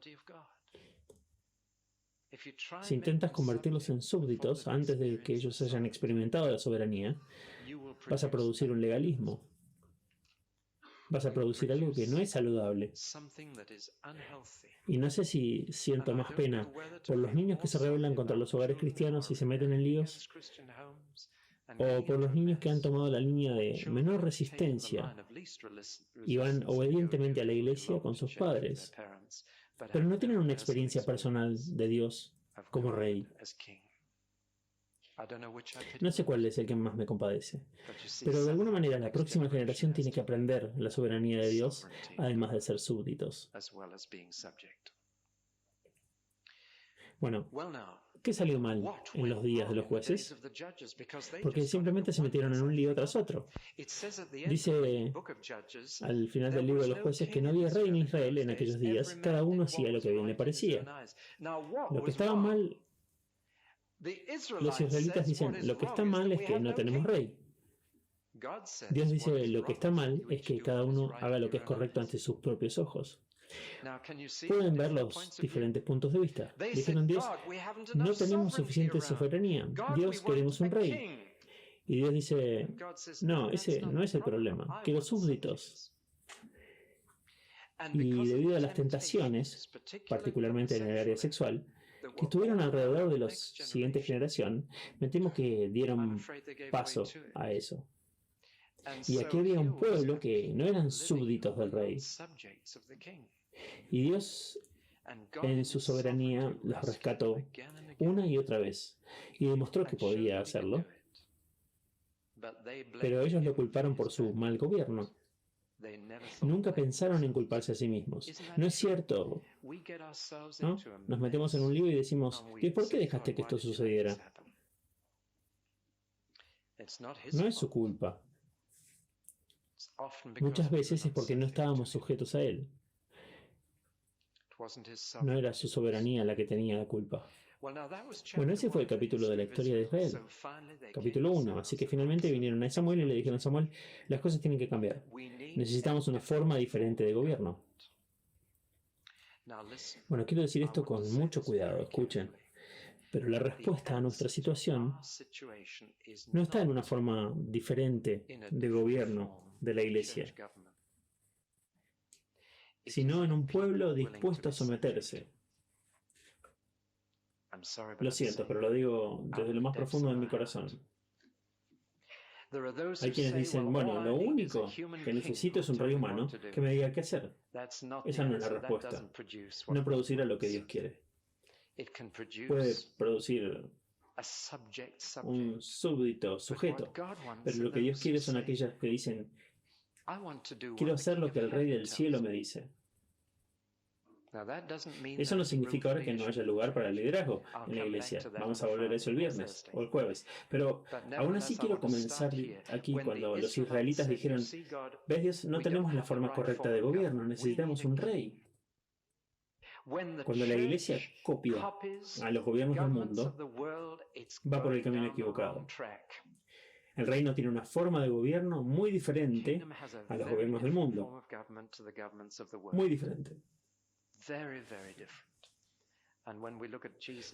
Si intentas convertirlos en súbditos antes de que ellos hayan experimentado la soberanía, vas a producir un legalismo. Vas a producir algo que no es saludable. Y no sé si siento más pena por los niños que se rebelan contra los hogares cristianos y se meten en líos, o por los niños que han tomado la línea de menor resistencia y van obedientemente a la iglesia con sus padres, pero no tienen una experiencia personal de Dios como rey. No sé cuál es el que más me compadece, pero de alguna manera la próxima generación tiene que aprender la soberanía de Dios, además de ser súbditos. Bueno, ¿qué salió mal en los días de los jueces? Porque simplemente se metieron en un lío tras otro. Dice al final del libro de los jueces que no había rey en Israel en aquellos días, cada uno hacía lo que bien le parecía. Lo que estaba mal, los israelitas dicen, lo que está mal es que no tenemos rey. Dios dice, lo que está mal es que cada uno haga lo que es correcto ante sus propios ojos. Pueden ver los diferentes puntos de vista. Dijeron, Dios, no tenemos suficiente soberanía. Dios, queremos un rey. Y Dios dice, no, ese no es el problema, que los súbditos. Y debido a las tentaciones, particularmente en el área sexual, que estuvieron alrededor de la siguiente generación, me temo que dieron paso a eso. Y aquí había un pueblo que no eran súbditos del rey. Y Dios, en su soberanía, los rescató una y otra vez y demostró que podía hacerlo. Pero ellos lo culparon por su mal gobierno. Nunca pensaron en culparse a sí mismos. No es cierto, ¿no? Nos metemos en un lío y decimos, ¿y por qué dejaste que esto sucediera? No es su culpa. Muchas veces es porque no estábamos sujetos a él. No era su soberanía la que tenía la culpa. Bueno, ese fue el capítulo de la historia de Israel. Capítulo 1. Así que finalmente vinieron a Samuel y le dijeron a Samuel, las cosas tienen que cambiar. Necesitamos una forma diferente de gobierno. Bueno, quiero decir esto con mucho cuidado, escuchen. Pero la respuesta a nuestra situación no está en una forma diferente de gobierno de la iglesia, sino en un pueblo dispuesto a someterse. Lo siento, pero lo digo desde lo más profundo de mi corazón. Hay quienes dicen, bueno, lo único que necesito es un rey humano que me diga qué hacer. Esa no es la respuesta. No producirá lo que Dios quiere. Puede producir un súbdito, sujeto, pero lo que Dios quiere son aquellas que dicen, quiero hacer lo que el Rey del Cielo me dice. Eso no significa ahora que no haya lugar para el liderazgo en la iglesia. Vamos a volver a eso el viernes o el jueves. Pero aún así quiero comenzar aquí cuando los israelitas dijeron, ¿ves Dios? No tenemos la forma correcta de gobierno, necesitamos un rey. Cuando la iglesia copia a los gobiernos del mundo, va por el camino equivocado. El reino tiene una forma de gobierno muy diferente a los gobiernos del mundo. Muy diferente.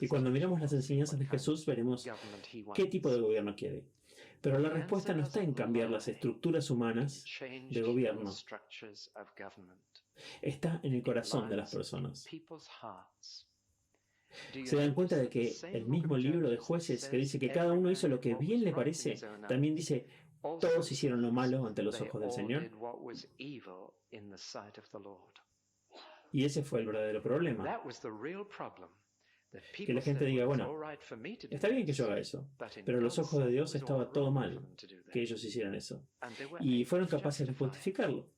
Y cuando miramos las enseñanzas de Jesús, veremos qué tipo de gobierno quiere. Pero la respuesta no está en cambiar las estructuras humanas de gobierno. Está en el corazón de las personas. Se dan cuenta de que el mismo libro de Jueces, que dice que cada uno hizo lo que bien le parece, también dice, todos hicieron lo malo ante los ojos del Señor. Y ese fue el verdadero problema. Que la gente diga, bueno, está bien que yo haga eso, pero a los ojos de Dios estaba todo mal que ellos hicieran eso. Y fueron capaces de justificarlo.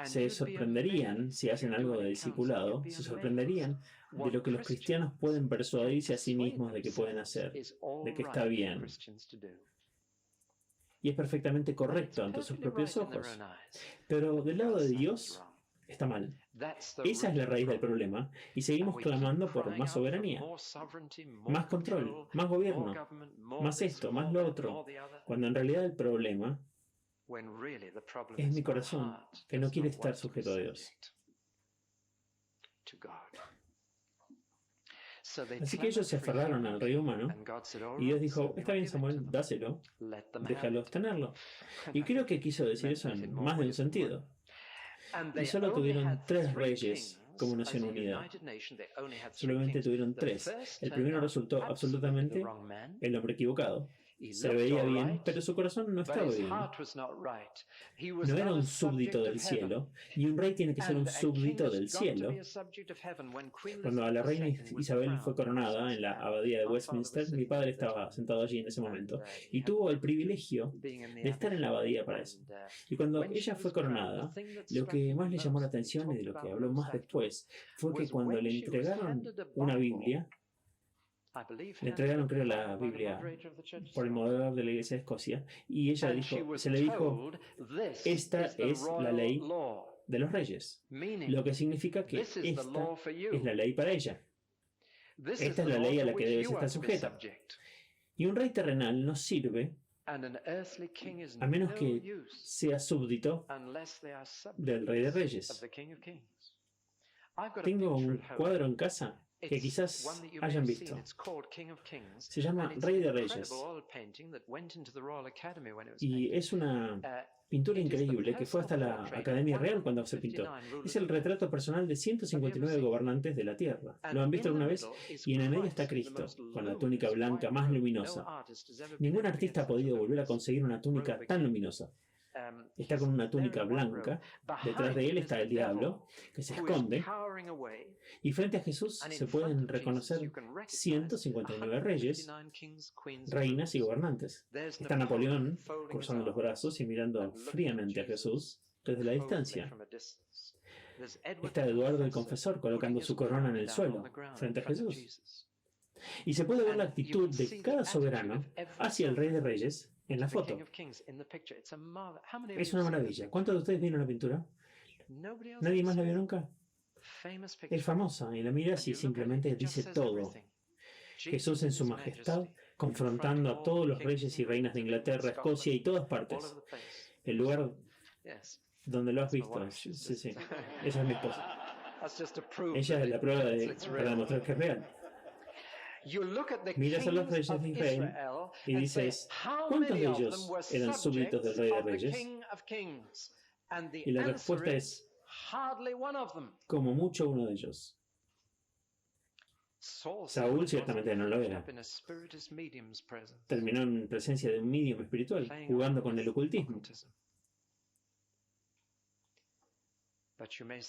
Se sorprenderían, si hacen algo de discipulado, se sorprenderían de lo que los cristianos pueden persuadirse a sí mismos de que pueden hacer, de que está bien. Y es perfectamente correcto ante sus propios ojos. Pero del lado de Dios, está mal. Esa es la raíz del problema y seguimos clamando por más soberanía, más control, más gobierno, más esto, más lo otro, cuando en realidad el problema es mi corazón que no quiere estar sujeto a Dios. Así que ellos se aferraron al rey humano y Dios dijo, está bien Samuel, dáselo, déjalos tenerlo. Y creo que quiso decir eso en más de un sentido. Y solo tuvieron 3 reyes como nación unida. Solamente tuvieron 3. El primero resultó absolutamente el hombre equivocado. Se veía bien, pero su corazón no estaba bien. No era un súbdito del cielo, y un rey tiene que ser un súbdito del cielo. Cuando la reina Isabel fue coronada en la abadía de Westminster, mi padre estaba sentado allí en ese momento, y tuvo el privilegio de estar en la abadía para eso. Y cuando ella fue coronada, lo que más le llamó la atención y de lo que habló más después, fue que cuando le entregaron una Biblia, le entregaron, creo, la Biblia por el moderador de la Iglesia de Escocia, y ella dijo, se le dijo, esta es la ley de los reyes, lo que significa que esta es la ley para ella. Esta es la ley a la que debes estar sujeta. Y un rey terrenal no sirve a menos que sea súbdito del rey de reyes. Tengo un cuadro en casa que quizás hayan visto. Se llama Rey de Reyes. Y es una pintura increíble que fue hasta la Academia Real cuando se pintó. Es el retrato personal de 159 gobernantes de la Tierra. ¿Lo han visto alguna vez? Y en el medio está Cristo, con la túnica blanca más luminosa. Ningún artista ha podido volver a conseguir una túnica tan luminosa. Está con una túnica blanca, detrás de él está el diablo, que se esconde, y frente a Jesús se pueden reconocer 159 reyes, reinas y gobernantes. Está Napoleón cruzando los brazos y mirando fríamente a Jesús desde la distancia. Está Eduardo el Confesor colocando su corona en el suelo, frente a Jesús. Y se puede ver la actitud de cada soberano hacia el Rey de Reyes en la foto. Es una maravilla. ¿Cuántos de ustedes vieron la pintura? ¿Nadie más la vio nunca? Es famosa y la miras y simplemente dice todo. Jesús en su majestad, confrontando a todos los reyes y reinas de Inglaterra, Escocia y todas partes. El lugar donde lo has visto. Sí, sí. Esa es mi esposa. Ella es la prueba para demostrar que es real. Miras a los reyes de Israel y dices, ¿cuántos de ellos eran súbditos del Rey de Reyes? Y la respuesta es, como mucho uno de ellos. Saúl ciertamente no lo era. Terminó en presencia de un medium espiritual, jugando con el ocultismo.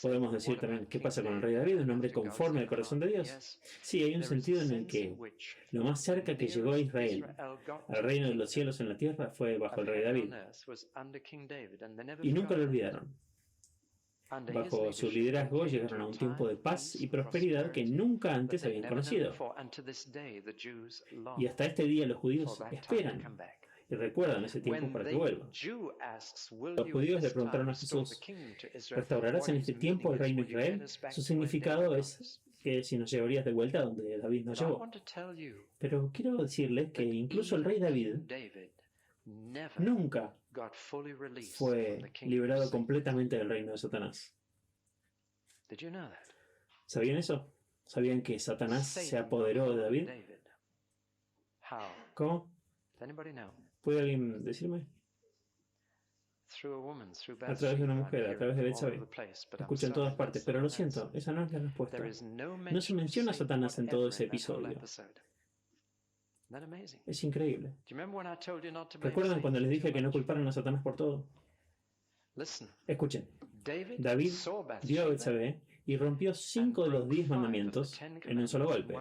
Podemos decir también, ¿qué pasa con el rey David? Un hombre conforme al corazón de Dios. Sí, hay un sentido en el que lo más cerca que llegó a Israel al reino de los cielos en la tierra fue bajo el rey David. Y nunca lo olvidaron. Bajo su liderazgo llegaron a un tiempo de paz y prosperidad que nunca antes habían conocido. Y hasta este día los judíos esperan y recuerdan ese tiempo para que vuelva. Los judíos le preguntaron a Jesús, ¿restaurarás en este tiempo el reino de Israel? Su significado es que si nos llevarías de vuelta a donde David nos llevó. Pero quiero decirles que incluso el rey David nunca fue liberado completamente del reino de Satanás. ¿Sabían eso? ¿Sabían que Satanás se apoderó de David? ¿Cómo? ¿Puede alguien decirme? A través de una mujer, a través de Betsabé. Escucho en todas partes, pero lo siento, esa no es la respuesta. No se menciona a Satanás en todo ese episodio. Es increíble. ¿Recuerdan cuando les dije que no culparan a Satanás por todo? Escuchen. David vio a Betsabé y rompió 5 de los 10 mandamientos en un solo golpe.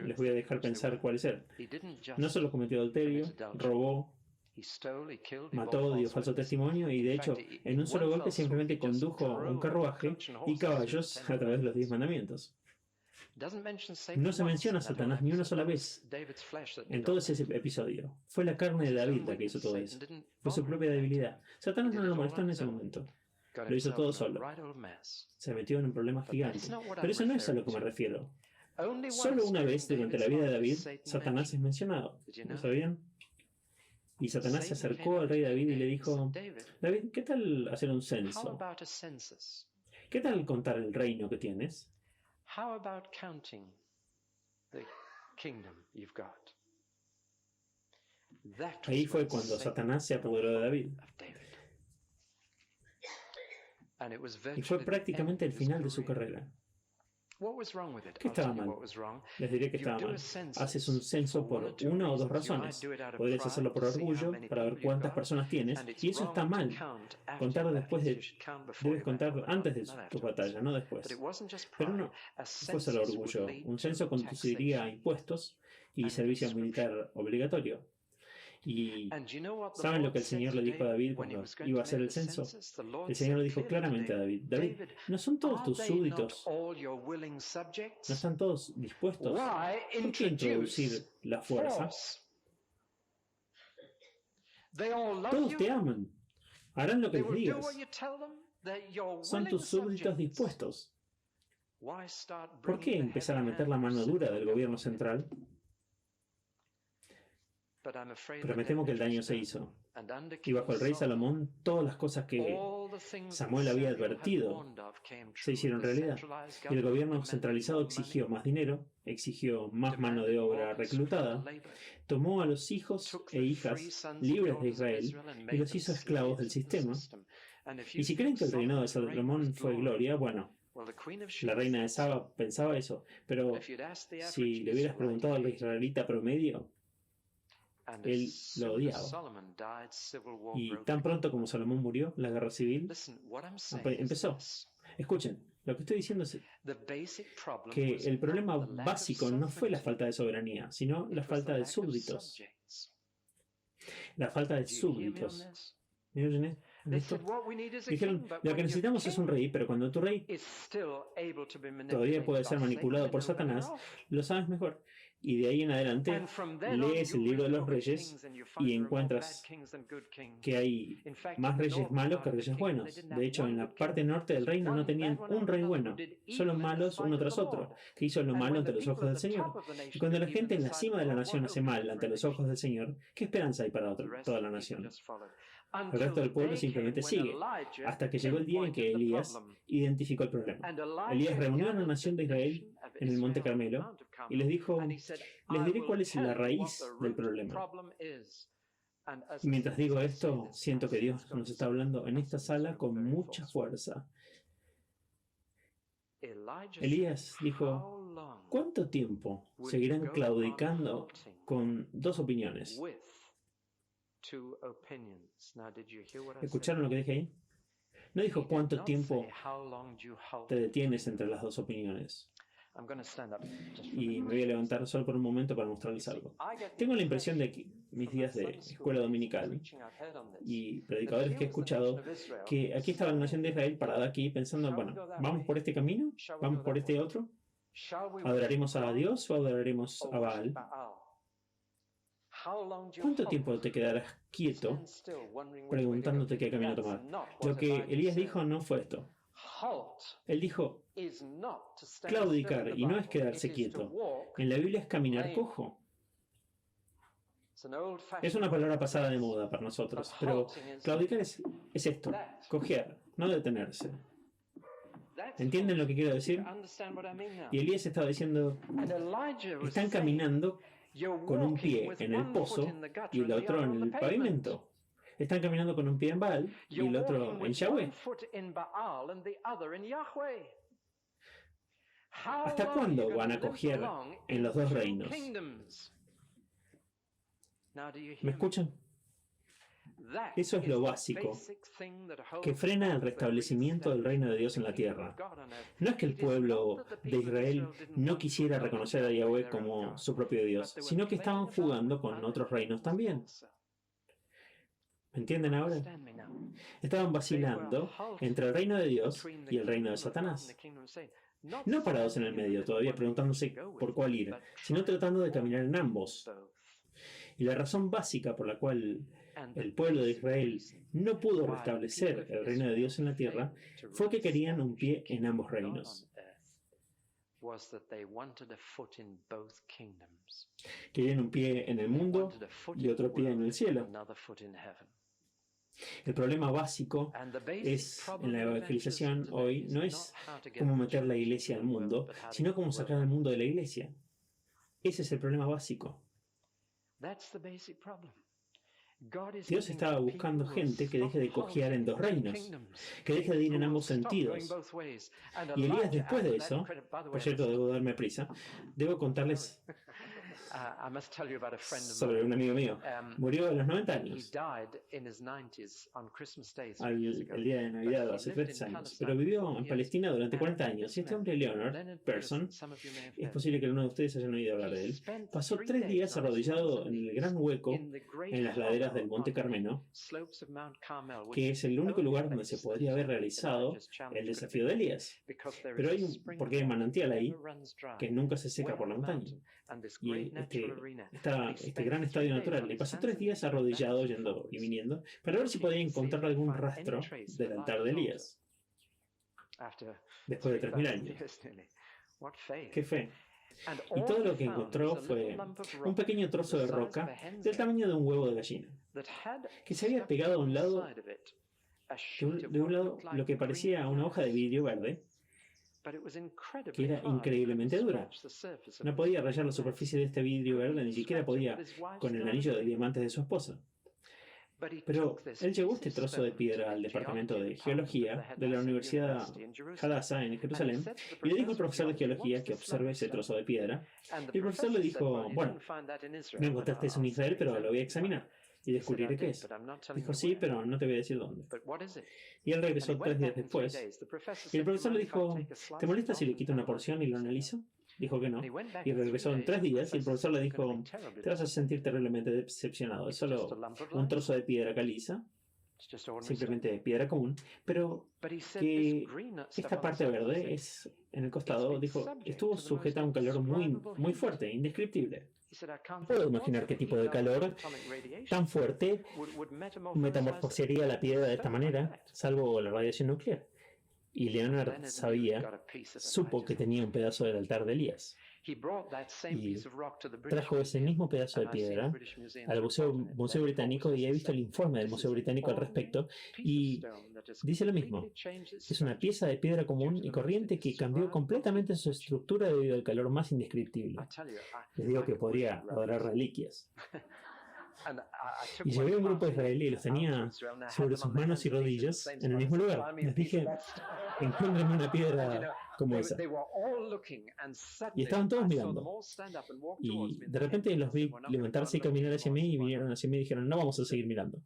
Les voy a dejar pensar cuáles eran. No solo cometió adulterio, robó, mató, dio falso testimonio y, de hecho, en un solo golpe simplemente condujo un carruaje y caballos a través de los 10 mandamientos. No se menciona a Satanás ni una sola vez en todo ese episodio. Fue la carne de David la que hizo todo eso. Fue su propia debilidad. Satanás no lo molestó en ese momento. Lo hizo todo solo. Se metió en un problema gigante. Pero eso no es a lo que me refiero. Solo una vez durante la vida de David, Satanás es mencionado. ¿Lo sabían? Y Satanás se acercó al rey David y le dijo, David, ¿qué tal hacer un censo? ¿Qué tal contar el reino que tienes? Ahí fue cuando Satanás se apoderó de David. Y fue prácticamente el final de su carrera. ¿Qué estaba mal? Les diré que estaba mal. Haces un censo por una o dos razones. Podrías hacerlo por orgullo, para ver cuántas personas tienes, y eso está mal. Debes contar antes de tu batalla, no después. Pero no fue solo orgullo. Un censo conduciría a impuestos y servicio militar obligatorio. ¿Y saben lo que el Señor le dijo a David cuando iba a hacer el censo? El Señor le dijo claramente a David: David, ¿no son todos tus súbditos? ¿No están todos dispuestos? ¿Por qué introducir la fuerza? Todos te aman. Harán lo que les digas. Son tus súbditos dispuestos. ¿Por qué empezar a meter la mano dura del gobierno central? Pero me temo que el daño se hizo. Y bajo el rey Salomón, todas las cosas que Samuel había advertido se hicieron realidad. Y el gobierno centralizado exigió más dinero, exigió más mano de obra reclutada, tomó a los hijos e hijas libres de Israel y los hizo esclavos del sistema. Y si creen que el reinado de Salomón fue gloria, bueno, la reina de Saba pensaba eso, pero si le hubieras preguntado al israelita promedio, él lo odiaba. Y tan pronto como Salomón murió, la guerra civil empezó. Escuchen, lo que estoy diciendo es que el problema básico no fue la falta de soberanía, sino la falta de súbditos. La falta de súbditos. ¿Me oyen esto? Dijeron, lo que necesitamos es un rey, pero cuando tu rey todavía puede ser manipulado por Satanás, lo sabes mejor. Y de ahí en adelante lees el libro de los reyes y encuentras que hay más reyes malos que reyes buenos. De hecho, en la parte norte del reino no tenían un rey bueno, solo malos uno tras otro, que hizo lo malo ante los ojos del Señor. Y cuando la gente en la cima de la nación hace mal ante los ojos del Señor, ¿qué esperanza hay para toda la nación? El resto del pueblo simplemente sigue, hasta que llegó el día en que Elías identificó el problema. Elías reunió a la nación de Israel en el Monte Carmelo y les dijo: les diré cuál es la raíz del problema. Y mientras digo esto, siento que Dios nos está hablando en esta sala con mucha fuerza. Elías dijo: ¿cuánto tiempo seguirán claudicando con dos opiniones? ¿Escucharon lo que dije ahí? No dijo cuánto tiempo te detienes entre las dos opiniones. Y me voy a levantar solo por un momento para mostrarles algo. Tengo la impresión de que mis días de escuela dominical y predicadores que he escuchado, que aquí estaba la nación de Israel parada aquí pensando, bueno, ¿vamos por este camino? ¿Vamos por este otro? ¿Adoraremos a Dios o adoraremos a Baal? ¿Cuánto tiempo te quedarás quieto preguntándote qué camino tomar? Lo que Elías dijo no fue esto. Él dijo, claudicar, y no es quedarse quieto. En la Biblia es caminar cojo. Es una palabra pasada de moda para nosotros, pero claudicar es esto, cojear, no detenerse. ¿Entienden lo que quiero decir? Y Elías estaba diciendo, están caminando con un pie en el pozo y el otro en el pavimento. Están caminando con un pie en Baal y el otro en Yahweh. ¿Hasta cuándo van a cojear en los dos reinos? ¿Me escuchan? Eso es lo básico que frena el restablecimiento del reino de Dios en la tierra. No es que el pueblo de Israel no quisiera reconocer a Yahweh como su propio Dios, sino que estaban jugando con otros reinos también. ¿Me entienden ahora? Estaban vacilando entre el reino de Dios y el reino de Satanás. No parados en el medio, todavía preguntándose por cuál ir, sino tratando de caminar en ambos. Y la razón básica por la cual el pueblo de Israel no pudo restablecer el reino de Dios en la tierra fue que querían un pie en ambos reinos. Querían un pie en el mundo y otro pie en el cielo. El problema básico es, en la evangelización hoy, no es cómo meter la iglesia al mundo, sino cómo sacar al mundo de la iglesia. Ese es el problema básico. Dios estaba buscando gente que deje de cojear en dos reinos, que deje de ir en ambos sentidos. Y Elías, después de eso, por cierto, debo darme prisa, debo contarles sobre un amigo mío. Murió a los 90 años, el día de Navidad, hace 3 años, pero vivió en Palestina durante 40 años. Y este hombre, Leonard Persson, es posible que alguno de ustedes hayan oído hablar de él, pasó 3 días arrodillado en el gran hueco en las laderas del Monte Carmelo, que es el único lugar donde se podría haber realizado el desafío de Elías. Pero porque hay un manantial ahí que nunca se seca por la montaña. Y este gran estadio natural. Le pasó 3 días arrodillado, yendo y viniendo, para ver si podía encontrar algún rastro del altar de Elías, después de 3000 años. ¡Qué fe! Y todo lo que encontró fue un pequeño trozo de roca del tamaño de un huevo de gallina, que se había pegado a un lado, de un lado lo que parecía una hoja de vidrio verde, que era increíblemente dura. No podía rayar la superficie de este vidrio verde, ni siquiera podía con el anillo de diamantes de su esposa. Pero él llevó este trozo de piedra al departamento de geología de la Universidad Hadassah en Jerusalén y le dijo al profesor de geología que observe ese trozo de piedra. Y el profesor le dijo, bueno, no encontraste eso en Israel, pero lo voy a examinar y descubriré qué es. Dijo, sí, pero no te voy a decir dónde. Y él regresó 3 días después y el profesor le dijo, ¿te molesta si le quito una porción y lo analizo? Dijo que no. Y regresó en 3 días y el profesor le dijo, te vas a sentir terriblemente decepcionado. Es solo un trozo de piedra caliza, simplemente piedra común, pero que esta parte verde es en el costado, dijo, estuvo sujeta a un calor muy fuerte, indescriptible. Puedo imaginar qué tipo de calor tan fuerte metamorfosearía la piedra de esta manera, salvo la radiación nuclear. Y Leonard supo que tenía un pedazo del altar de Elías. Y trajo ese mismo pedazo de piedra al Museo Británico y he visto el informe del Museo Británico al respecto y dice lo mismo. Es una pieza de piedra común y corriente que cambió completamente su estructura debido al calor más indescriptible. Les digo que podría adorar reliquias. Y llevé a un grupo israelí y los tenía sobre sus manos y rodillas en el mismo lugar. Les dije, encuéntrenme una piedra como esa. Y estaban todos mirando. Y de repente los vi levantarse y caminar hacia mí y vinieron hacia mí y dijeron, no vamos a seguir mirando.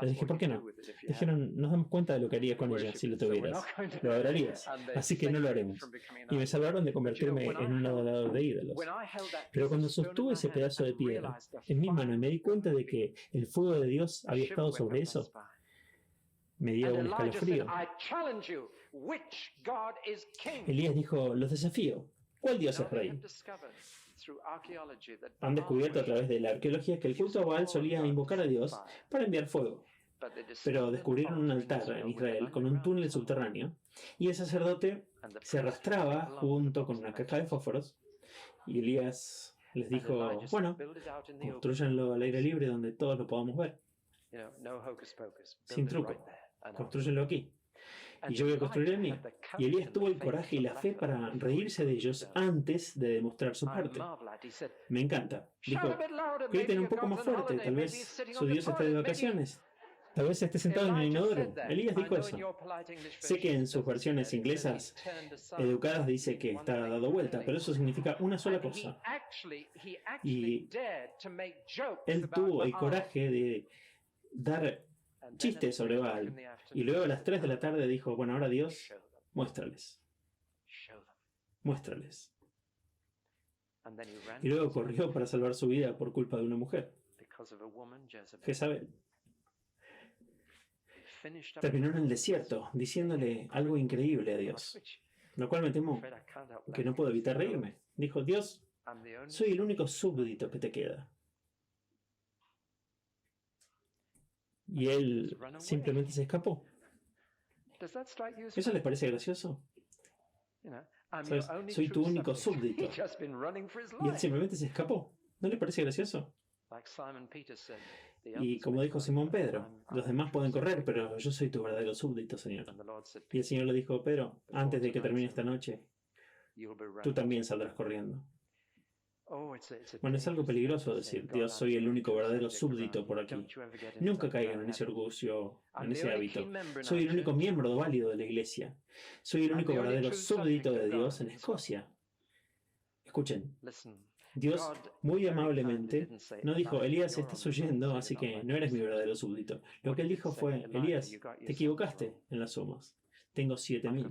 Les dije, ¿por qué no? Dijeron, nos damos cuenta de lo que haría con ella si lo tuvieras. Lo adorarías. Así que no lo haremos. Y me salvaron de convertirme en un adorador de ídolos. Pero cuando sostuve ese pedazo de piedra en mi mano y me di cuenta de que el fuego de Dios había estado sobre eso, me dio un escalofrío. Elías dijo, los desafío, ¿cuál Dios es rey? Han descubierto a través de la arqueología que el culto a Baal solía invocar a Dios para enviar fuego. Pero descubrieron un altar en Israel con un túnel subterráneo y el sacerdote se arrastraba junto con una caja de fósforos y Elías les dijo, bueno, construyanlo al aire libre donde todos lo podamos ver. Sin truco, construyenlo aquí. Y yo voy a construir el mío. Y Elías tuvo el coraje y la fe para reírse de ellos antes de demostrar su parte. Me encanta. Dijo, griten un poco más fuerte, tal vez su Dios esté de vacaciones. Tal vez esté sentado en el inodoro. Elías dijo eso. Sé que en sus versiones inglesas educadas dice que está dado vuelta, pero eso significa una sola cosa. Y él tuvo el coraje de dar chistes sobre Baal. Y luego a las 3 de la tarde dijo, bueno, ahora Dios, muéstrales. Muéstrales. Y luego corrió para salvar su vida por culpa de una mujer, Jezabel. Terminó en el desierto, diciéndole algo increíble a Dios, lo cual me temo que no puedo evitar reírme. Dijo, Dios, soy el único súbdito que te queda. Y él simplemente se escapó. ¿Eso les parece gracioso? ¿Sabes? Soy tu único súbdito. Y él simplemente se escapó. ¿No le parece gracioso? Y como dijo Simón Pedro, los demás pueden correr, pero yo soy tu verdadero súbdito, Señor. Y el Señor le dijo, pero antes de que termine esta noche, tú también saldrás corriendo. Bueno, es algo peligroso decir, Dios, soy el único verdadero súbdito por aquí. Nunca caigan en ese orgullo, en ese hábito. Soy el único miembro válido de la iglesia. Soy el único verdadero súbdito de Dios en Escocia. Escuchen, Dios muy amablemente no dijo, Elías, estás huyendo, así que no eres mi verdadero súbdito. Lo que él dijo fue, Elías, te equivocaste en las sumas. Tengo 7,000.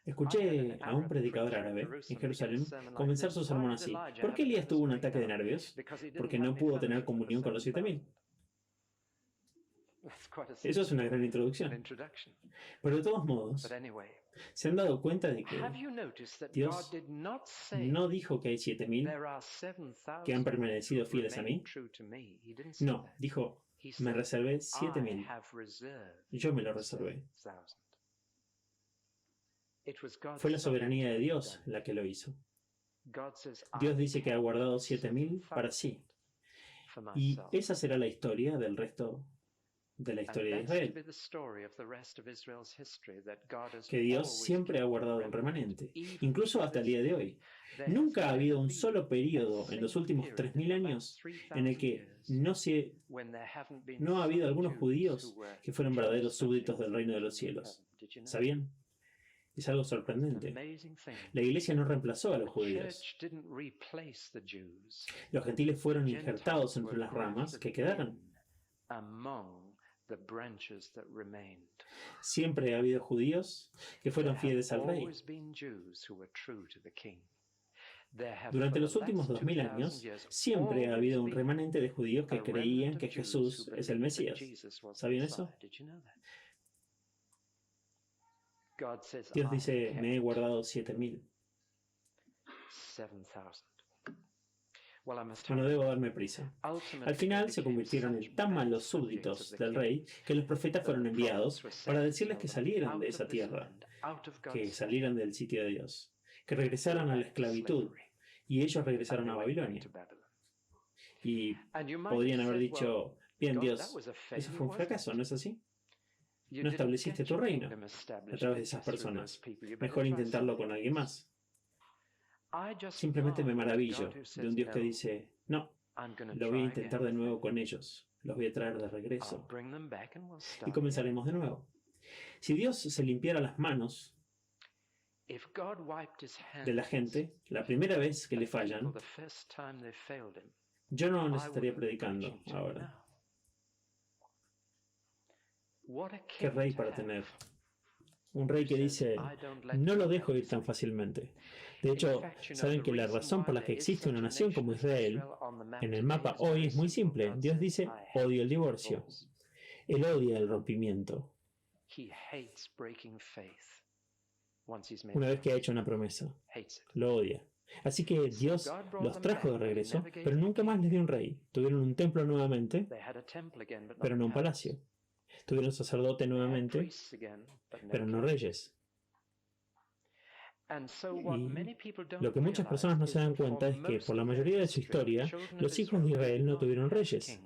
Escuché a un predicador árabe en Jerusalén comenzar su sermón así. ¿Por qué Elías tuvo un ataque de nervios? Porque no pudo tener comunión con los 7,000. Eso es una gran introducción. Pero de todos modos, ¿se han dado cuenta de que Dios no dijo que hay 7,000 que han permanecido fieles a mí? No, dijo, me reservé 7,000. Yo me lo reservé. Fue la soberanía de Dios la que lo hizo. Dios dice que ha guardado 7,000 para sí. Y esa será la historia del resto de la historia de Israel. Que Dios siempre ha guardado un remanente, incluso hasta el día de hoy. Nunca ha habido un solo periodo en los últimos 3,000 años en el que no ha habido algunos judíos que fueron verdaderos súbditos del reino de los cielos. ¿Sabían? Es algo sorprendente. La iglesia no reemplazó a los judíos. Los gentiles fueron injertados entre las ramas que quedaron. Siempre ha habido judíos que fueron fieles al rey. Durante los últimos 2,000 años, siempre ha habido un remanente de judíos que creían que Jesús es el Mesías. ¿Sabían eso? Dios dice, me he guardado 7,000. Bueno, debo darme prisa. Al final se convirtieron en tan malos súbditos del rey que los profetas fueron enviados para decirles que salieran de esa tierra, que salieran del sitio de Dios, que regresaran a la esclavitud, y ellos regresaron a Babilonia. Y podrían haber dicho, bien Dios, eso fue un fracaso, ¿no es así? No estableciste tu reino a través de esas personas. Mejor intentarlo con alguien más. Simplemente me maravillo de un Dios que dice, no, lo voy a intentar de nuevo con ellos. Los voy a traer de regreso. Y comenzaremos de nuevo. Si Dios se limpiara las manos de la gente la primera vez que le fallan, yo no les estaría predicando ahora. ¿Qué rey para tener? Un rey que dice, no lo dejo ir tan fácilmente. De hecho, saben que la razón por la que existe una nación como Israel en el mapa hoy es muy simple. Dios dice, odio el divorcio. Él odia el rompimiento. Una vez que ha hecho una promesa, lo odia. Así que Dios los trajo de regreso, pero nunca más les dio un rey. Tuvieron un templo nuevamente, pero no un palacio. Tuvieron sacerdote nuevamente, pero no reyes. Y lo que muchas personas no se dan cuenta es que por la mayoría de su historia, los hijos de Israel no tuvieron reyes.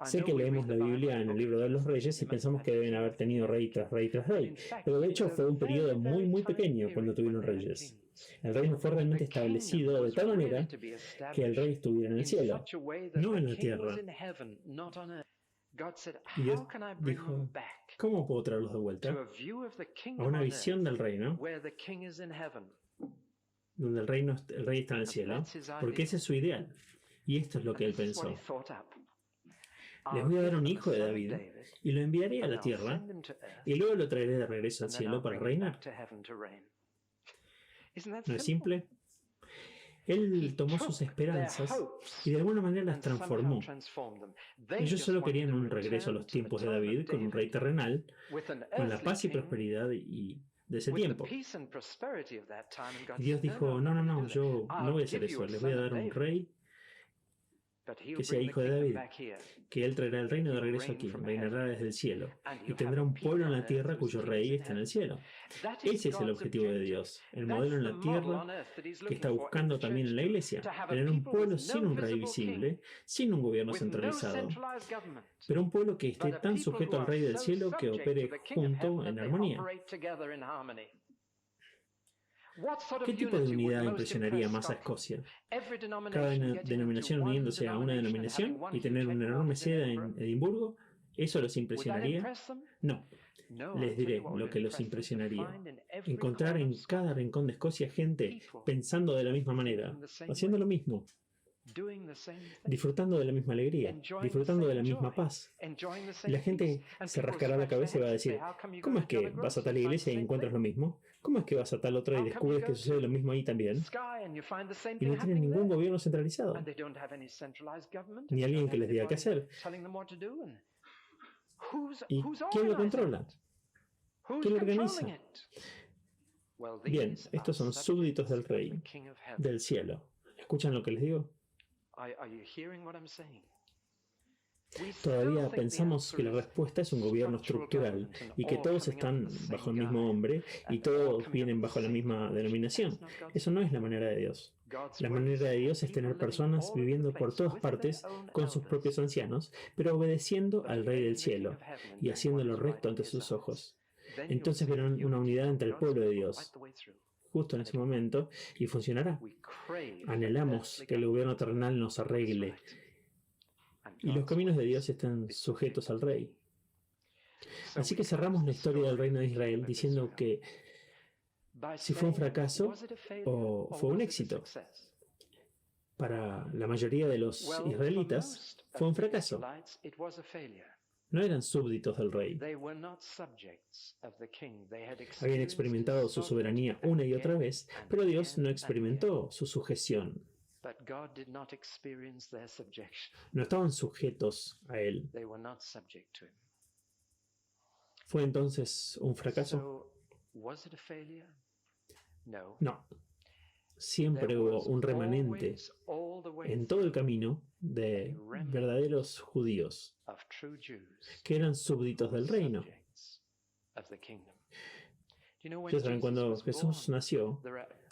Sé que leemos la Biblia en el libro de los reyes y pensamos que deben haber tenido rey tras rey tras rey, pero de hecho fue un periodo muy muy pequeño cuando tuvieron reyes. El reino fue realmente establecido de tal manera que el rey estuviera en el cielo, no en la tierra. Y Dios dijo, ¿cómo puedo traerlos de vuelta a una visión del reino donde el rey está en el cielo? Porque ese es su ideal. Y esto es lo que él pensó. Les voy a dar un hijo de David y lo enviaré a la tierra y luego lo traeré de regreso al cielo para reinar. ¿No es simple? Él tomó sus esperanzas y de alguna manera las transformó. Ellos solo querían un regreso a los tiempos de David con un rey terrenal, con la paz y prosperidad de ese tiempo. Y Dios dijo, no, yo no voy a hacer eso, les voy a dar un rey que sea hijo de David, que él traerá el reino de regreso aquí, reinará desde el cielo, y tendrá un pueblo en la tierra cuyo rey está en el cielo. Ese es el objetivo de Dios, el modelo en la tierra que está buscando también en la iglesia, tener un pueblo sin un rey visible, sin un gobierno centralizado, pero un pueblo que esté tan sujeto al rey del cielo que opere junto en armonía. ¿Qué tipo de unidad impresionaría más a Escocia? ¿Cada denominación uniéndose a una denominación y tener una enorme sede en Edimburgo? ¿Eso los impresionaría? No. Les diré lo que los impresionaría. Encontrar en cada rincón de Escocia gente pensando de la misma manera, haciendo lo mismo, disfrutando de la misma alegría, disfrutando de la misma paz. Y la gente se rascará la cabeza y va a decir, ¿cómo es que vas a tal iglesia y encuentras lo mismo? ¿Cómo es que vas a tal otra y descubres que sucede lo mismo ahí también? Y no tienen ningún gobierno centralizado, ni alguien que les diga qué hacer. ¿Y quién lo controla? ¿Quién lo organiza? Bien, estos son súbditos del Rey, del cielo. ¿Escuchan lo que les digo? Todavía pensamos que la respuesta es un gobierno estructural y que todos están bajo el mismo hombre y todos vienen bajo la misma denominación. Eso no es la manera de Dios. La manera de Dios es tener personas viviendo por todas partes con sus propios ancianos, pero obedeciendo al Rey del cielo y haciéndolo recto ante sus ojos. Entonces verán una unidad entre el pueblo de Dios, justo en ese momento, y funcionará. Anhelamos que el gobierno terrenal nos arregle y los caminos de Dios están sujetos al Rey. Así que cerramos la historia del reino de Israel diciendo que si fue un fracaso o fue un éxito. Para la mayoría de los israelitas fue un fracaso. No eran súbditos del rey. Habían experimentado su soberanía una y otra vez, pero Dios no experimentó su sujeción. No estaban sujetos a Él. ¿Fue entonces un fracaso? No. Siempre hubo un remanente en todo el camino de verdaderos judíos que eran súbditos del reino. Ustedes saben, cuando Jesús nació,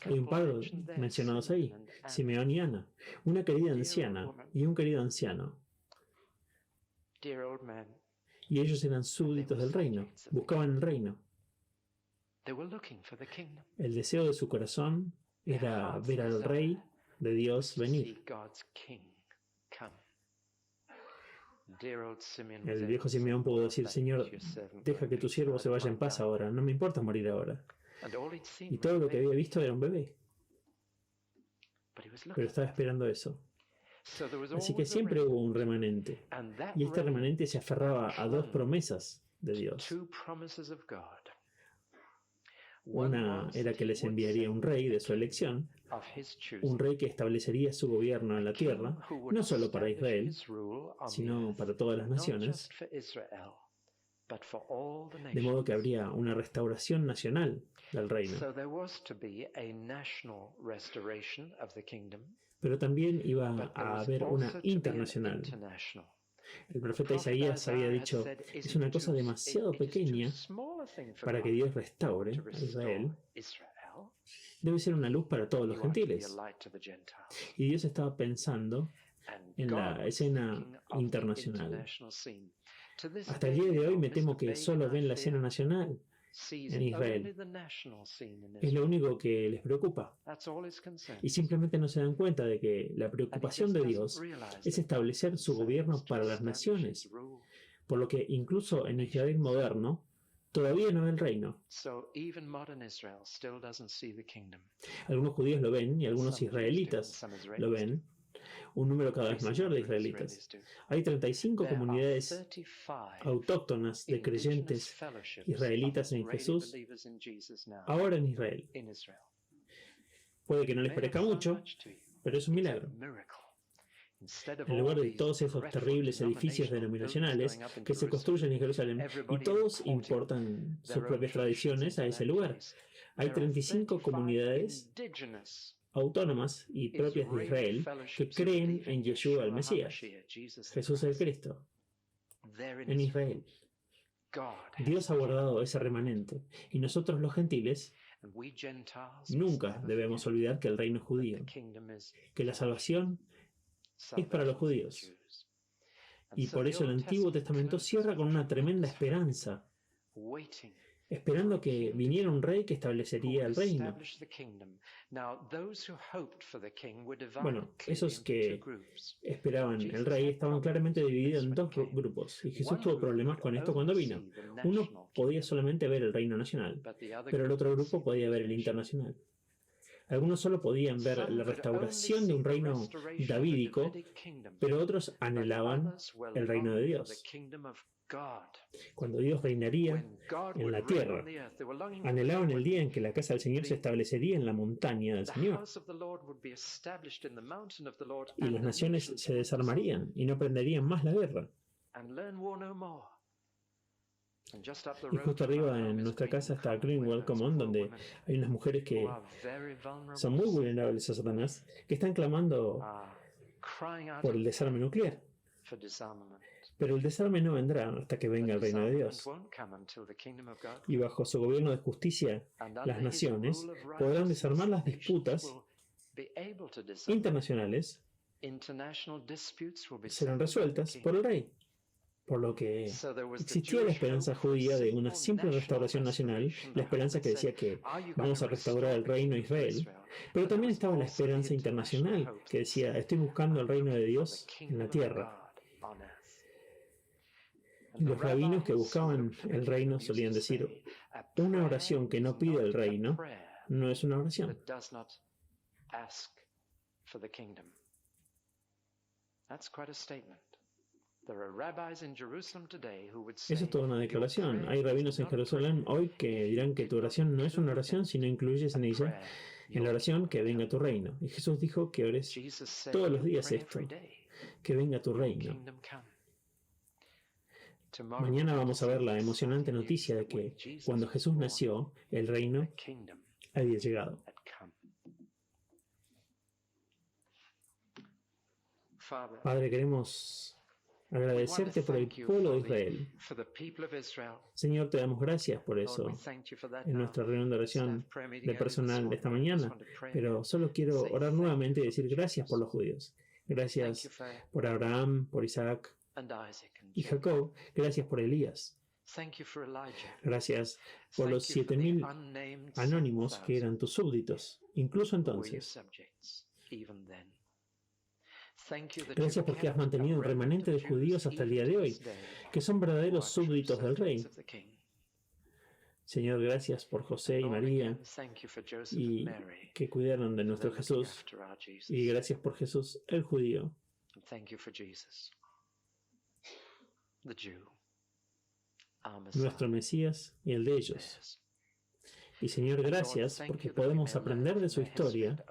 hay un par mencionados ahí, Simeón y Ana, una querida anciana y un querido anciano. Y ellos eran súbditos del reino, buscaban el reino. El deseo de su corazón era ver al Rey de Dios venir. El viejo Simeón pudo decir, Señor, deja que tu siervo se vaya en paz ahora, no me importa morir ahora. Y todo lo que había visto era un bebé. Pero estaba esperando eso. Así que siempre hubo un remanente. Y este remanente se aferraba a dos promesas de Dios. Una era que les enviaría un rey de su elección, un rey que establecería su gobierno en la tierra, no solo para Israel, sino para todas las naciones, de modo que habría una restauración nacional del reino. Pero también iba a haber una internacional. El profeta Isaías había dicho, es una cosa demasiado pequeña para que Dios restaure a Israel. Debe ser una luz para todos los gentiles. Y Dios estaba pensando en la escena internacional. Hasta el día de hoy me temo que solo ven la escena nacional en Israel. Es lo único que les preocupa. Y simplemente no se dan cuenta de que la preocupación de Dios es establecer su gobierno para las naciones. Por lo que incluso en Israel moderno, todavía no ve el reino. Algunos judíos lo ven y algunos israelitas lo ven. Un número cada vez mayor de israelitas. Hay 35 comunidades autóctonas de creyentes israelitas en Jesús ahora en Israel. Puede que no les parezca mucho, pero es un milagro. En lugar de todos esos terribles edificios denominacionales que se construyen en Jerusalén y todos importan sus propias tradiciones a ese lugar, hay 35 comunidades autónomas y propias de Israel que creen en Yeshua el Mesías, Jesús el Cristo, en Israel. Dios ha guardado ese remanente y nosotros los gentiles nunca debemos olvidar que el reino es judío, que la salvación es para los judíos. Y por eso el Antiguo Testamento cierra con una tremenda esperanza esperando que viniera un rey que establecería el reino. Bueno, esos que esperaban el rey estaban claramente divididos en dos grupos, y Jesús tuvo problemas con esto cuando vino. Uno podía solamente ver el reino nacional, pero el otro grupo podía ver el internacional. Algunos solo podían ver la restauración de un reino davídico, pero otros anhelaban el reino de Dios, cuando Dios reinaría en la tierra. Anhelaban el día en que la casa del Señor se establecería en la montaña del Señor, y las naciones se desarmarían y no aprenderían más la guerra. Y justo arriba en nuestra casa está Greenwell Common, donde hay unas mujeres que son muy vulnerables a Satanás, que están clamando por el desarme nuclear. Pero el desarme no vendrá hasta que venga el reino de Dios. Y bajo su gobierno de justicia, las naciones podrán desarmar las disputas internacionales, serán resueltas por el rey. Por lo que existía la esperanza judía de una simple restauración nacional, la esperanza que decía que vamos a restaurar el reino de Israel, pero también estaba la esperanza internacional que decía, estoy buscando el reino de Dios en la tierra. Y los rabinos que buscaban el reino solían decir, una oración que no pide el reino no es una oración. Eso es toda una declaración. Hay rabinos en Jerusalén hoy que dirán que tu oración no es una oración, sino incluyes en ella, en la oración, que venga tu reino. Y Jesús dijo que ores todos los días esto, que venga tu reino. Mañana vamos a ver la emocionante noticia de que cuando Jesús nació, el reino había llegado. Padre, queremos agradecerte por el pueblo de Israel. Señor, te damos gracias por eso en nuestra reunión de oración de personal de esta mañana, pero solo quiero orar nuevamente y decir gracias por los judíos. Gracias por Abraham, por Isaac y Jacob. Gracias por Elías. Gracias por los 7,000 anónimos que eran tus súbditos, incluso entonces. Gracias porque has mantenido un remanente de judíos hasta el día de hoy, que son verdaderos súbditos del rey. Señor, gracias por José y María, y que cuidaron de nuestro Jesús. Y gracias por Jesús, el judío. Nuestro Mesías y el de ellos. Y Señor, gracias porque podemos aprender de su historia.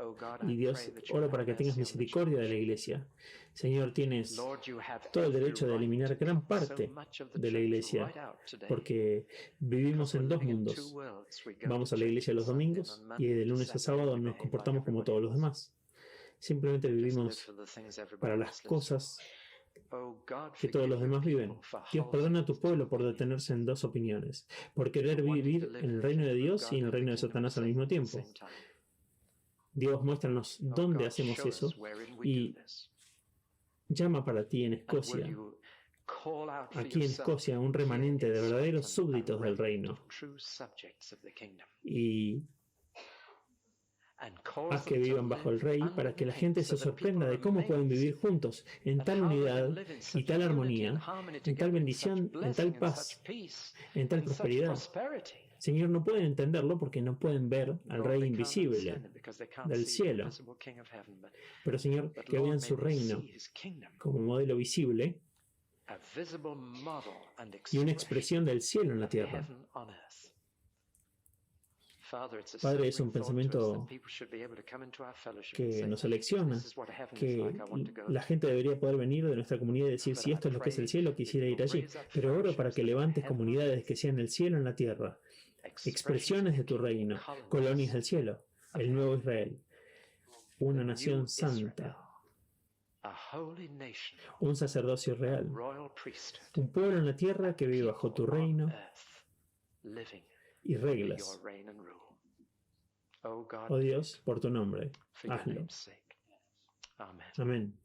Y Dios, oro para que tengas misericordia de la iglesia. Señor, tienes todo el derecho de eliminar gran parte de la iglesia, porque vivimos en dos mundos. Vamos a la iglesia los domingos y de lunes a sábado nos comportamos como todos los demás. Simplemente vivimos para las cosas que todos los demás viven. Dios, perdona a tu pueblo por detenerse en dos opiniones, por querer vivir en el reino de Dios y en el reino de Satanás al mismo tiempo. Dios, muéstranos dónde hacemos eso y llama para ti en Escocia, aquí en Escocia, un remanente de verdaderos súbditos del reino. Y haz que vivan bajo el rey para que la gente se sorprenda de cómo pueden vivir juntos en tal unidad y tal armonía, en tal bendición, en tal paz, en tal prosperidad. Señor, no pueden entenderlo porque no pueden ver al Rey invisible del cielo. Pero Señor, que vean su reino como modelo visible y una expresión del cielo en la tierra. Padre, es un pensamiento que nos selecciona, que la gente debería poder venir de nuestra comunidad y decir, si esto es lo que es el cielo, quisiera ir allí. Pero oro para que levantes comunidades que sean el cielo en la tierra, expresiones de tu reino, colonias del cielo, el nuevo Israel, una nación santa, un sacerdocio real, un pueblo en la tierra que vive bajo tu reino y reglas. Oh Dios, por tu nombre, hazlo. Amén.